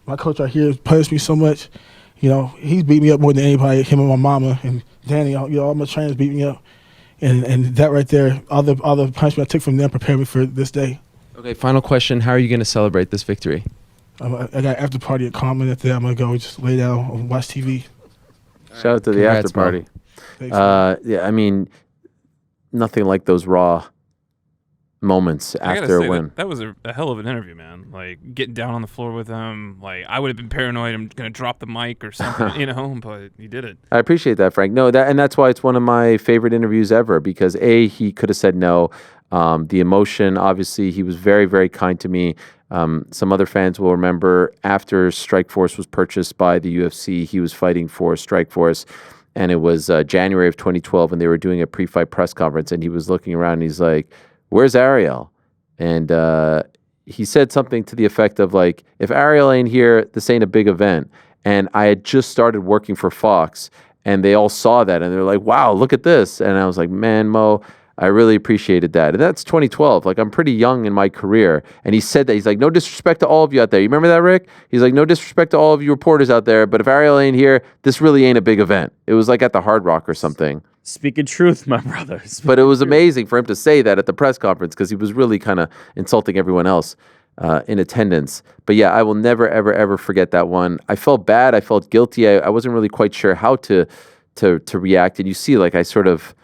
my coach right here punished me so much. He's beat me up more than anybody, him and my mama and Danny. All my trainers beat me up. And that right there, all the punishment I took from them prepared me for this day. Okay, final question. How are you going to celebrate this victory? I got after party at Common. After that, I'm going to go just lay down and watch TV. Shout out to the after party. Yeah, I mean, nothing like those raw moments after a win. That was a hell of an interview, man. Like, getting down on the floor with him. Like, I would have been paranoid I'm going to drop the mic or something, but he did it. I appreciate that, Frank. No, that's why it's one of my favorite interviews ever, because he could have said no. The emotion, obviously, he was very, very kind to me. Some other fans will remember after Strikeforce was purchased by the UFC, he was fighting for Strikeforce, and it was January of 2012, and they were doing a pre-fight press conference, and he was looking around, and he's like, "Where's Ariel?" And he said something to the effect of like, "If Ariel ain't here, this ain't a big event." And I had just started working for Fox, And they all saw that, and they're like, wow, look at this. And I was like, man, Mo, I really appreciated that. And that's 2012. Like, I'm pretty young in my career. And he said that. He's like, no disrespect to all of you out there. You remember that, Rick? He's like, no disrespect to all of you reporters out there, but if Ariel ain't here, this really ain't a big event. It was like at the Hard Rock or something. Speaking truth, my brother. But it was amazing for him to say that at the press conference because he was really kind of insulting everyone else in attendance. But yeah, I will never, ever, ever forget that one. I felt bad. I felt guilty. I wasn't really quite sure how to react. And you see, like, I sort of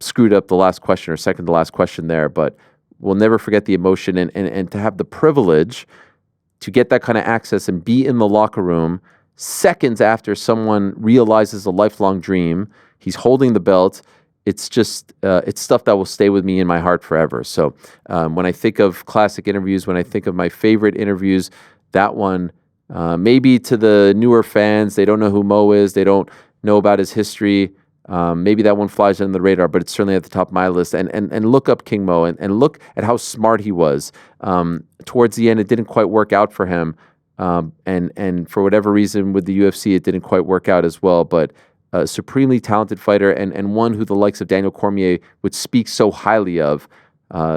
screwed up the last question or second to last question there, but we'll never forget the emotion and to have the privilege to get that kind of access and be in the locker room seconds after someone realizes a lifelong dream. He's holding the belt. It's just, it's stuff that will stay with me in my heart forever. So when I think of classic interviews, when I think of my favorite interviews, that one, maybe to the newer fans, they don't know who Mo is. They don't know about his history. Maybe that one flies under the radar, but it's certainly at the top of my list. And look up King Mo and look at how smart he was. Towards the end, it didn't quite work out for him. And for whatever reason with the UFC, it didn't quite work out as well. But a supremely talented fighter and one who the likes of Daniel Cormier would speak so highly of.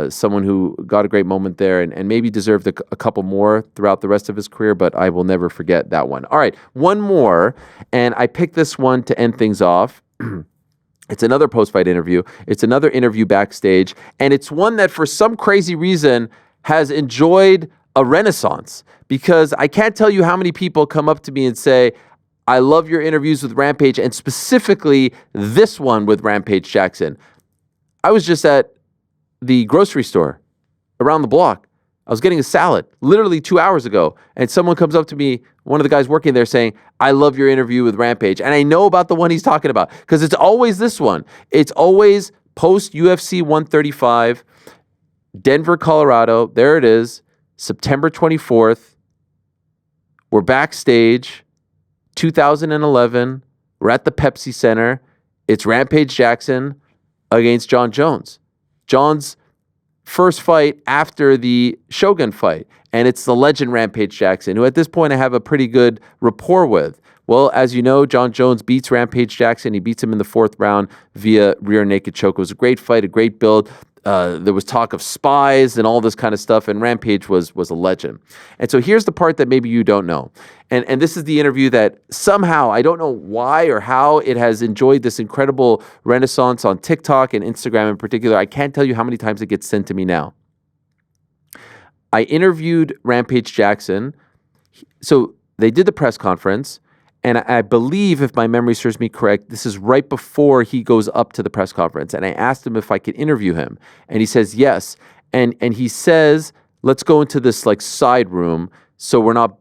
Someone who got a great moment there and maybe deserved a couple more throughout the rest of his career, but I will never forget that one. All right, one more, and I picked this one to end things off. It's another post-fight interview. It's another interview backstage, and it's one that for some crazy reason has enjoyed a renaissance because I can't tell you how many people come up to me and say, I love your interviews with Rampage, and specifically this one with Rampage Jackson. I was just at the grocery store around the block. I was getting a salad literally 2 hours ago, and someone comes up to me, one of the guys working there, saying, I love your interview with Rampage. And I know about the one he's talking about because it's always this one. It's always post UFC 135, Denver, Colorado. There it is, September 24th. We're backstage, 2011. We're at the Pepsi Center. It's Rampage Jackson against Jon Jones. Jon's first fight after the Shogun fight. And it's the legend Rampage Jackson, who at this point I have a pretty good rapport with. Well, as you know, Jon Jones beats Rampage Jackson. He beats him in the fourth round via rear naked choke. It was a great fight, a great build. There was talk of spies and all this kind of stuff, and Rampage was a legend. And so here's the part that maybe you don't know. And this is the interview that somehow, I don't know why or how, it has enjoyed this incredible renaissance on TikTok and Instagram in particular. I can't tell you how many times it gets sent to me now. I interviewed Rampage Jackson. So they did the press conference, and I believe, if my memory serves me correct, this is right before he goes up to the press conference. And I asked him if I could interview him, and he says yes. And he says, let's go into this like side room so we're not,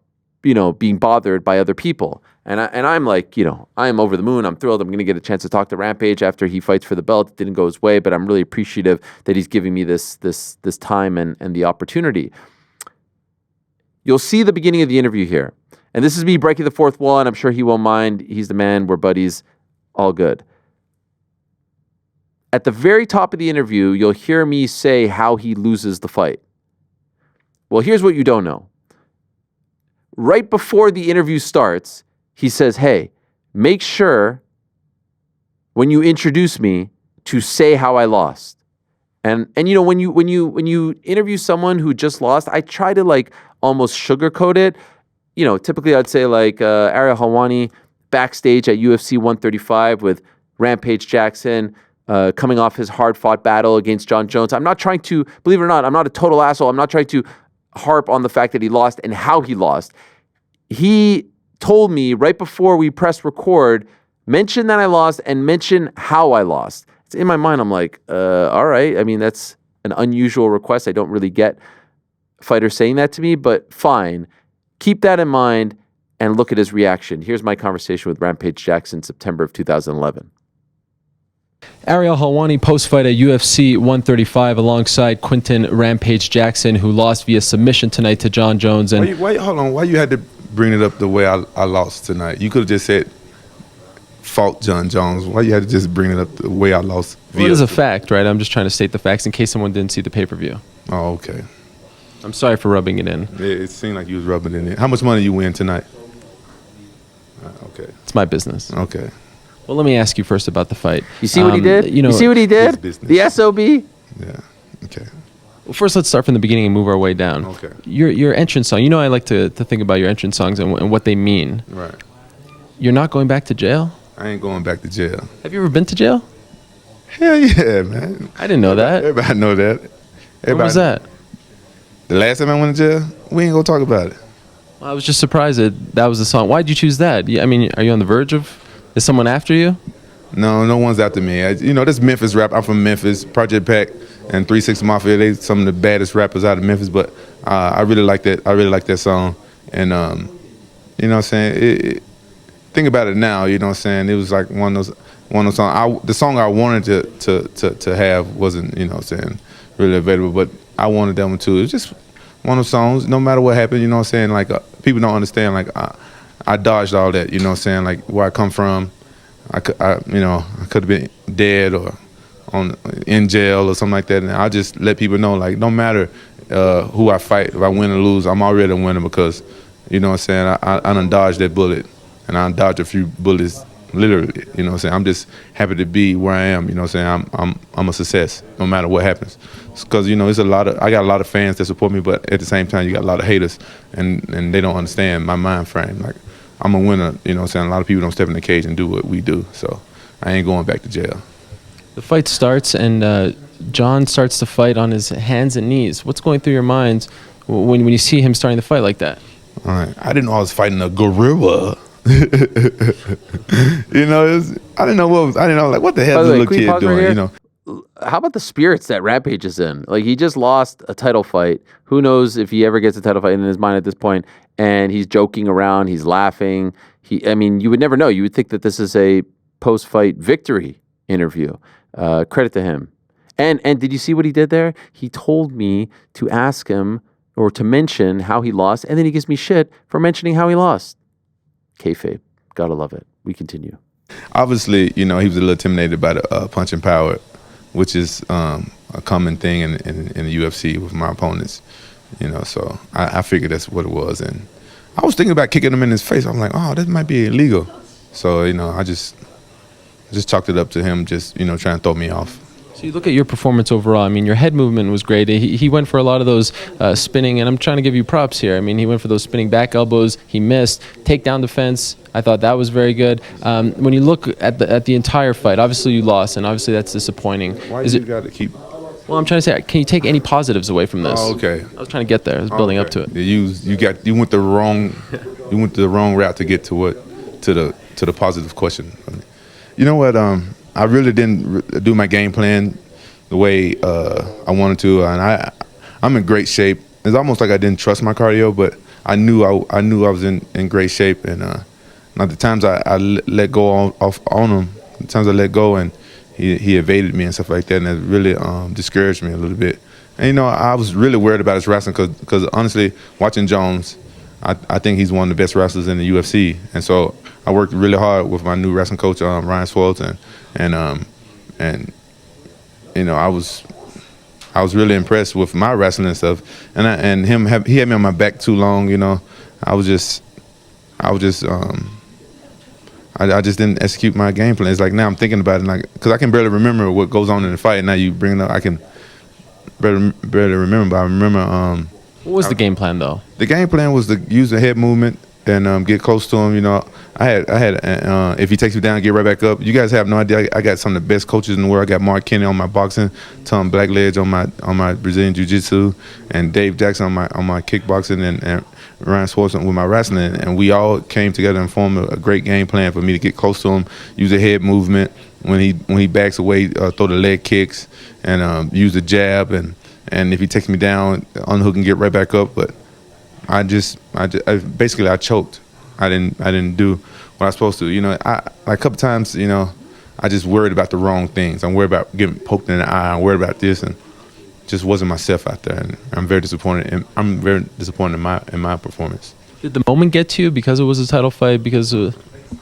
being bothered by other people. And I'm like, I'm over the moon. I'm thrilled. I'm going to get a chance to talk to Rampage after he fights for the belt. It didn't go his way, but I'm really appreciative that he's giving me this time and the opportunity. You'll see the beginning of the interview here. And this is me breaking the fourth wall, and I'm sure he won't mind. He's the man. We're buddies. All good. At the very top of the interview, you'll hear me say how he loses the fight. Well, here's what you don't know. Right before the interview starts, he says, hey, make sure when you introduce me to say how I lost. And when you interview someone who just lost, I try to almost sugarcoat it. Typically I'd say Ariel Helwani backstage at UFC 135 with Rampage Jackson coming off his hard-fought battle against Jon Jones. I'm not trying to, believe it or not, I'm not a total asshole. I'm not trying to harp on the fact that he lost and how he lost. He told me right before we pressed record, mention that I lost and mention how I lost. It's in my mind, I'm like, all right. I mean, that's an unusual request. I don't really get fighters saying that to me, but fine. Keep that in mind and look at his reaction. Here's my conversation with Rampage Jackson, September of 2011. Ariel Helwani post-fight at UFC 135 alongside Quinton Rampage Jackson, who lost via submission tonight to Jon Jones. And hold on. Why you had to bring it up the way I lost tonight? You could have just said, fault Jon Jones. Why you had to just bring it up the way I lost? Well, it is a fact, right? I'm just trying to state the facts in case someone didn't see the pay-per-view. Oh, okay. I'm sorry for rubbing it in. It seemed like you was rubbing it in. How much money you win tonight? Okay. It's my business. Okay. Well, let me ask you first about the fight. You see what he did? You see what he did? The SOB? Yeah. Okay. Well, first, let's start from the beginning and move our way down. Okay. Your entrance song. You know, I like to think about your entrance songs and what they mean. Right. You're not going back to jail? I ain't going back to jail. Have you ever been to jail? Hell yeah, man. I didn't know that. Everybody know that. When was that? The last time I went to jail, we ain't gonna talk about it. Well, I was just surprised that was the song. Why'd you choose that? I mean, are you on the verge of? Is someone after you? No one's after me. This Memphis rap. I'm from Memphis. Project Pack and 3-6 Mafia. They some of the baddest rappers out of Memphis. But I really like that. I really like that song. And you know what I'm saying. Think about it now. You know what I'm saying. It was like one of those songs. The song I wanted to have wasn't, you know what I'm saying, really available. But I wanted that one too. It's just one of those songs. No matter what happened, you know what I'm saying. Like people don't understand. Like I dodged all that. You know what I'm saying. Like where I come from. I could have been dead or in jail or something like that. And I just let people know, like, no matter who I fight, if I win or lose, I'm already a winner because, you know what I'm saying, I done dodged that bullet. And I done dodged a few bullets, literally, you know what I'm saying. I'm just happy to be where I am, you know what I'm saying. I'm a success no matter what happens. Because, you know, I got a lot of fans that support me, but at the same time, you got a lot of haters, and they don't understand my mind frame. Like, I'm a winner, you know what I'm saying? A lot of people don't step in the cage and do what we do, so I ain't going back to jail. The fight starts, and Jon starts to fight on his hands and knees. What's going through your mind when you see him starting to fight like that? All right. I didn't know I was fighting a gorilla. You know, I didn't know like, what the hell is this little kid doing, you know? How about the spirits that Rampage is in? Like, he just lost a title fight. Who knows if he ever gets a title fight in his mind at this point? And he's joking around. He's laughing. You would never know. You would think that this is a post-fight victory interview. Credit to him. And did you see what he did there? He told me to ask him or to mention how he lost, and then he gives me shit for mentioning how he lost. Kayfabe. Gotta love it. We continue. Obviously, you know, he was a little intimidated by the punching power, which is a common thing in the UFC with my opponents, you know. So I figured that's what it was, and I was thinking about kicking him in his face. I'm like, oh, this might be illegal. So, you know, I just chalked it up to him, just, you know, trying to throw me off. So you look at your performance overall. I mean, your head movement was great. He went for a lot of those spinning, and I'm trying to give you props here. I mean, he went for those spinning back elbows. He missed. Takedown defense, I thought that was very good. When you look at the entire fight, obviously you lost, and obviously that's disappointing. Why you got to keep... Well, I'm trying to say, can you take any positives away from this? Oh, okay. I was trying to get there. I was building up to it. You went the wrong route to get to the positive question. You know what? I really didn't do my game plan the way I wanted to, and I'm in great shape. It's almost like I didn't trust my cardio, but I knew I was in great shape, and now the times I let go on him, the times I let go and he evaded me and stuff like that, and it really discouraged me a little bit. And you know, I was really worried about his wrestling because honestly, watching Jones, I think he's one of the best wrestlers in the UFC, and so I worked really hard with my new wrestling coach, Ryan Swolton, and you know, I was really impressed with my wrestling and stuff, and he had me on my back too long. You know, I just didn't execute my game plan. It's like now I'm thinking about it, like, because I can barely remember what goes on in the fight. Now you bring it up, I can barely remember. But I remember. What was the game plan though? The game plan was to use the head movement and get close to him. You know, I had if he takes me down, get right back up. You guys have no idea. I got some of the best coaches in the world. I got Mark Kenny on my boxing, Tom Blackledge on my Brazilian Jiu-Jitsu, and Dave Jackson on my kickboxing, and Ryan Swartzen with my wrestling. And we all came together and formed a great game plan for me to get close to him, use the head movement when he backs away, throw the leg kicks, and use the jab, and if he takes me down, unhook and get right back up. But I basically choked. I didn't do what I was supposed to. You know, a couple times, you know, I just worried about the wrong things. I'm worried about getting poked in the eye. I'm worried about this, and just wasn't myself out there. And I'm very disappointed. And I'm very disappointed in my performance. Did the moment get to you because it was a title fight?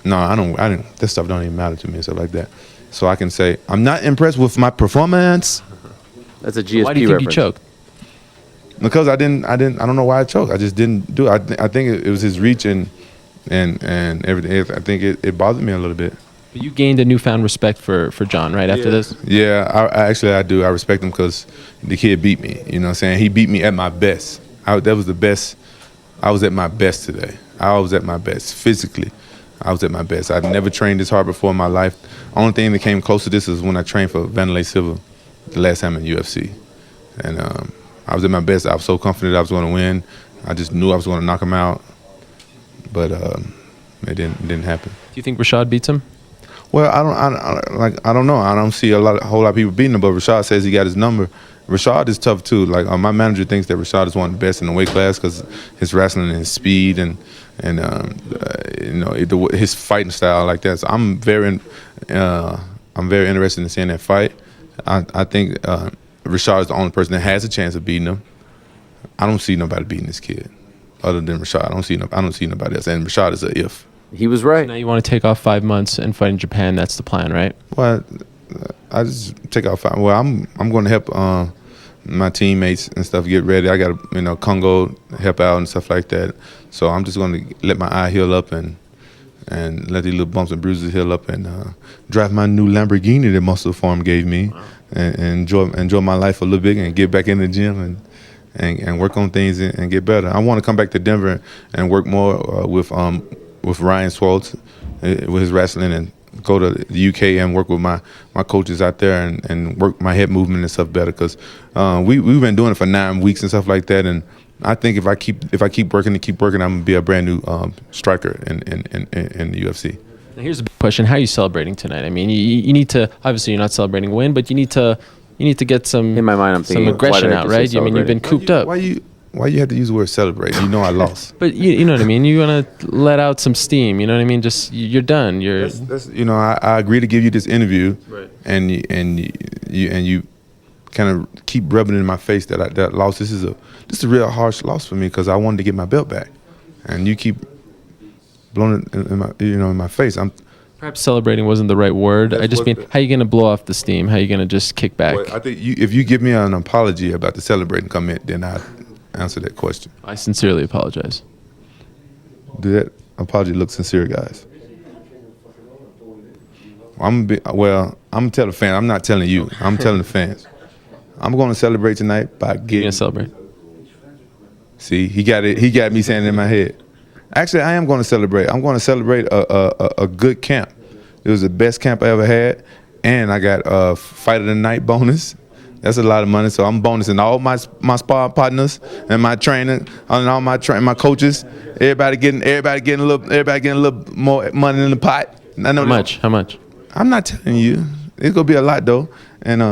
No, I didn't. That stuff don't even matter to me and stuff like that. So I can say I'm not impressed with my performance. That's a GSP Why do you think you choked? Because I don't know why I choked. I just didn't do it. I think it was his reach and everything. I think it bothered me a little bit. But you gained a newfound respect for Jon, right, after this? Yeah, I do. I respect him because the kid beat me. You know what I'm saying? He beat me at my best. That was the best. I was at my best today. I was at my best physically. I was at my best. I've never trained this hard before in my life. Only thing that came close to this is when I trained for Vanderlei Silva the last time in UFC. And I was at my best. I was so confident I was going to win. I just knew I was going to knock him out. But it didn't happen. Do you think Rashad beats him? Well, I don't know. I don't see a whole lot of people beating him, but Rashad says he got his number. Rashad is tough too. Like my manager thinks that Rashad is one of the best in the weight class because his wrestling and his speed and his fighting style like that. So I'm very interested in seeing that fight. I think Rashad is the only person that has a chance of beating him. I don't see nobody beating this kid other than Rashad. I don't see nobody else. And Rashad is a if. He was right. Now you want to take off 5 months and fight in Japan. That's the plan, right? Well, I just take off 5. Well, I'm going to help my teammates and stuff get ready. I got Congo help out and stuff like that. So I'm just going to let my eye heal up and let these little bumps and bruises heal up and drive my new Lamborghini that Muscle Farm gave me and enjoy my life a little bit and get back in the gym and work on things and get better. I want to come back to Denver and work more with Ryan Swaltz with his wrestling and go to the UK and work with my coaches out there and work my head movement and stuff better because we've been doing it for 9 weeks and stuff like that. And I think if I keep working, I'm gonna be a brand new striker in the UFC. Now here's a big question: how are you celebrating tonight? I mean, you need to, obviously you're not celebrating a win, but you need to get some, in my mind, I'm thinking, some aggression out, right? I mean, you've been cooped up. Why you have to use the word celebrate? You know I lost. But you know what I mean. You want to let out some steam. You know what I mean. Just you're done. That's I agree to give you this interview, right? And you kind of keep rubbing it in my face that loss. This is a real harsh loss for me because I wanted to get my belt back, and you keep blowing it in my face. Perhaps celebrating wasn't the right word. I just mean, how are you going to blow off the steam? How are you going to just kick back? Well, I think if you give me an apology about the celebrating comment, then I answer that question. I sincerely apologize. Do that apology look sincere, guys? I'm gonna tell the fans. I'm not telling you. I'm telling the fans. I'm going to celebrate tonight by getting. You're gonna celebrate. See, he got it. He got me saying it in my head. Actually, I am going to celebrate. I'm going to celebrate a good camp. It was the best camp I ever had, and I got a fight of the night bonus. That's a lot of money, so I'm bonusing all my sparring partners and my training and all my coaches. Everybody getting a little more money in the pot. I know How much? I'm not telling you. It's gonna be a lot though, and you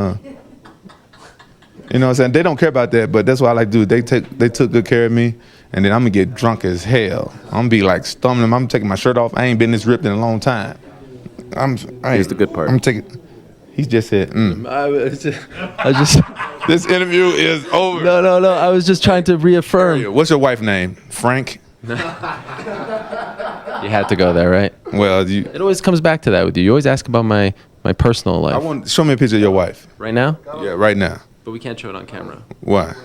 know what I'm saying. They don't care about that, but that's what I like to do. They took good care of me, and then I'm gonna get drunk as hell. I'm gonna be like stumbling. I'm taking my shirt off. I ain't been this ripped in a long time. Here's the good part. I'm taking. He just said, I just. This interview is over. No. I was just trying to reaffirm. Ariel, what's your wife's name? Frank? You had to go there, right? Well, it always comes back to that with you. You always ask about my personal life. Show me a picture of your wife. Right now? Yeah, right now. But we can't show it on camera. Why?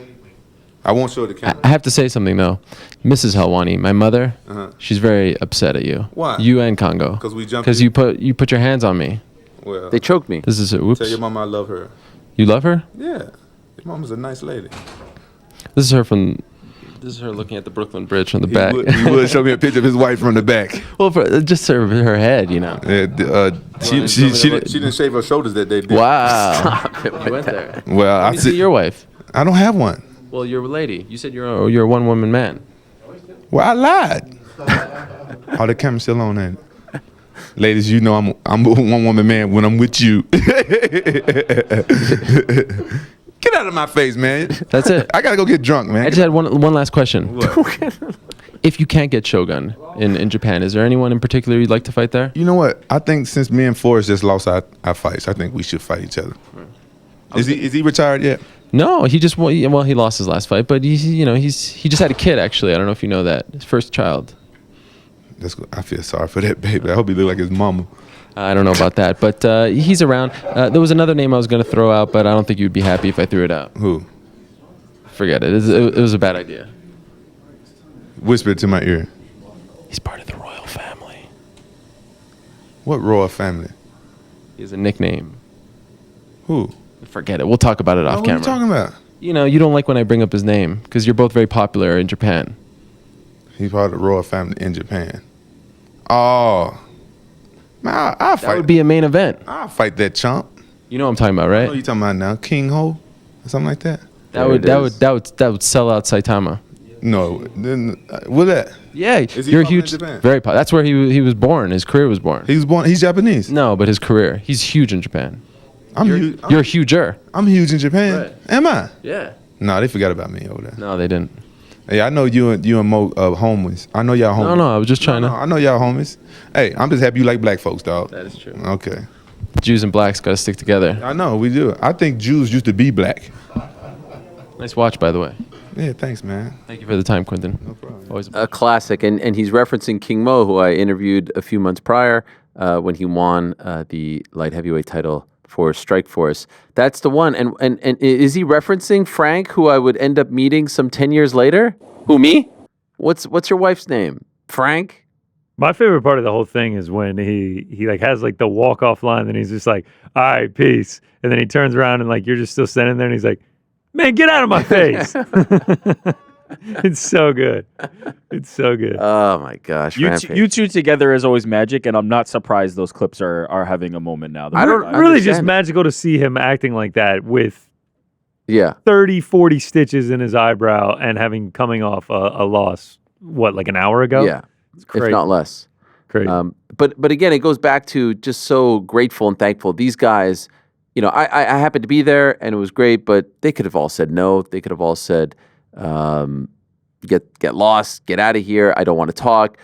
I won't show the camera. I have to say something though. Mrs. Helwani, my mother, she's very upset at you. Why? You and Congo. Because we jumped. Because you put your hands on me. Well, they choked me. This is it. Whoops. Tell your mama I love her. You love her? Yeah. Your mama's a nice lady. This is her looking at the Brooklyn Bridge from the back. He would show me a picture of his wife from the back. Well, just her head, you know. She didn't shave her shoulders that day. Wow. Stop it. You went there. Well, Let me see your wife. I don't have one. Well, you're a lady. You said you're a one-woman man. Well, I lied. Oh, the camera's still on, ain't it? Ladies, you know I'm a one-woman man when I'm with you. Get out of my face, man. That's it. I gotta go get drunk, man. I just had one last question. If you can't get Shogun in Japan, is there anyone in particular you'd like to fight there? You know what? I think since me and Forrest just lost our fights, I think we should fight each other. Is he retired yet? No, he lost his last fight, but he just had a kid actually. I don't know if you know that. His first child. That's good. I feel sorry for that baby. I hope he look like his mama. I don't know about that, but he's around. There was another name I was going to throw out, but I don't think you'd be happy if I threw it out. Who? Forget it. It was a bad idea. Whisper it to my ear. He's part of the royal family. What royal family? He has a nickname. Who? Forget it. We'll talk about it off What are camera. you talking about? You know, you don't like when I bring up his name because you're both very popular in Japan. He's part of the royal family in Japan. Oh. Man, I'll fight. That would be a main event. I'll fight that chump. You know what I'm talking about, What right? are you talking about now? King Ho? Or something like that? That would sell out Saitama. No. Then, will that? Yeah, Is he you're from huge. Japan? Very popular. That's where he was born. His career was born. He was born. He's Japanese. No, but his career. He's huge in Japan. You're huger. I'm huge in Japan. Right. Am I? Yeah. No, they forgot about me over there. No, they didn't. Hey, I know you and Mo homies. I know y'all homies. No, I was just trying to. I know y'all homies. Hey, I'm just happy you like black folks, dog. That is true. Okay. Jews and blacks got to stick together. I know, we do. I think Jews used to be black. Nice watch, by the way. Yeah, thanks, man. Thank you for the time, Quentin. No problem. Always A classic, and he's referencing King Mo, who I interviewed a few months prior when he won the light heavyweight title for Strikeforce. That's the one. And is he referencing Frank, who I would end up meeting some 10 years later? Who, me? What's your wife's name? Frank? My favorite part of the whole thing is when he like has like the walk off line, and he's just like, "All right, peace," and then he turns around and like you're just still standing there, and he's like, "Man, get out of my face!" It's so good. It's so good. Oh my gosh, Rampage. You two together is always magic, and I'm not surprised those clips are having a moment now. I don't really just understand. magical to see him acting like that with Yeah. 30, 40 stitches in his eyebrow and coming off a loss, like an hour ago? Yeah. It's crazy. If not less. Crazy. But again, it goes back to just so grateful and thankful. These guys, you know, I happened to be there and it was great, but they could have all said no. They could have all said, get lost, get out of here. I don't want to talk.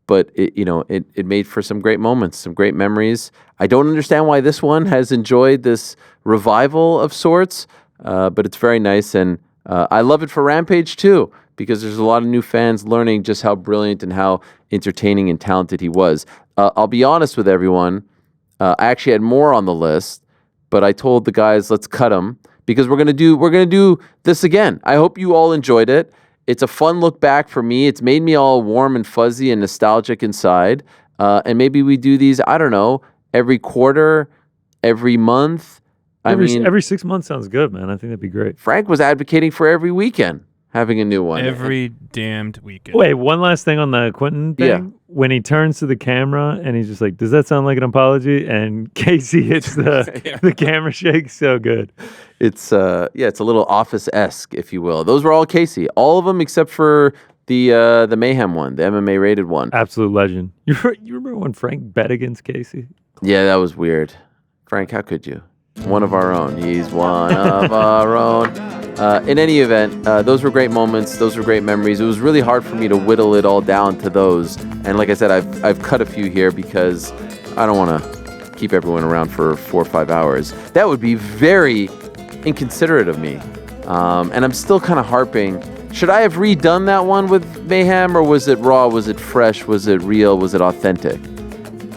But it made for some great moments, some great memories. I don't understand why this one has enjoyed this revival of sorts, but it's very nice, and I love it for Rampage too, because there's a lot of new fans learning just how brilliant and how entertaining and talented he was. I'll be honest with everyone. I actually had more on the list, but I told the guys, let's cut them because we're gonna do this again. I hope you all enjoyed it. It's a fun look back for me. It's made me all warm and fuzzy and nostalgic inside. And maybe we do these, I don't know, every quarter, every month. Every 6 months sounds good, man. I think that'd be great. Frank was advocating for every weekend having a new one. Every damned weekend. Wait, one last thing on the Quentin thing. Yeah. When he turns to the camera and he's just like, does that sound like an apology? And Casey hits the camera shake. So good. It's a little Office-esque, if you will. Those were all Casey. All of them except for the Mayhem one, the MMA rated one. Absolute legend. You remember when Frank bet against Casey? Yeah, that was weird. Frank, how could you? One of our own. He's one of our own. In any event, those were great moments. Those were great memories. It was really hard for me to whittle it all down to those. And like I said, I've cut a few here because I don't want to keep everyone around for 4 or 5 hours. That would be very inconsiderate of me. And I'm still kind of harping. Should I have redone that one with Mayhem, or was it raw? Was it fresh? Was it real? Was it authentic?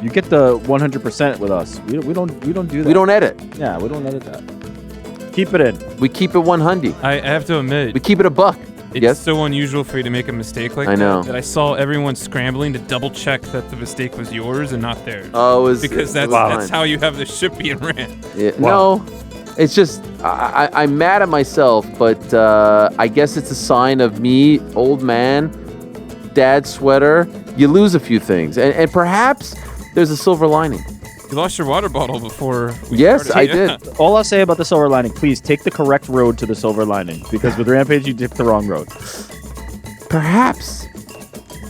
You get the 100% with us. We don't do that. We don't edit. Yeah, we don't edit that. Keep it in. We keep it 100. I have to admit, We keep it a buck. it's Yes? so unusual for you to make a mistake like I know. that I saw everyone scrambling to double check that the mistake was yours and not theirs. Oh, it was Because it was that's fine. how you have the ship being ran. Yeah, no, it's just I'm mad at myself, but I guess it's a sign of me, old man, dad sweater. You lose a few things, and perhaps there's a silver lining. You lost your water bottle before we Yes, started. I did. All I'll say about the silver lining, please take the correct road to the silver lining, because with Rampage you took the wrong road. Perhaps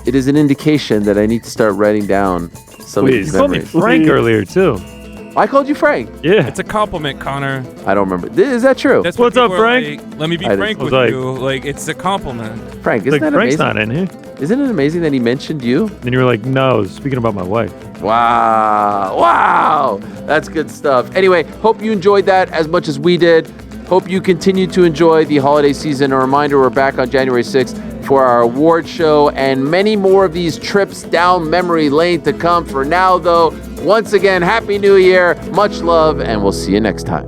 it is an indication that I need to start writing down some Please. of You called these me memories. Frank earlier, too. I called you Frank. Yeah. It's a compliment, Connor. I don't remember. Is that true? That's What's what up, people are Frank? like, let me be I frank didn't- with like- you. Like, it's a compliment. Frank, isn't Like, that Frank's amazing? not in here. Isn't it amazing that he mentioned you? And you were like, no, speaking about my wife. Wow. That's good stuff. Anyway, hope you enjoyed that as much as we did. Hope you continue to enjoy the holiday season. A reminder, we're back on January 6th for our award show and many more of these trips down memory lane to come. For now, though, once again, Happy New Year, much love, and we'll see you next time.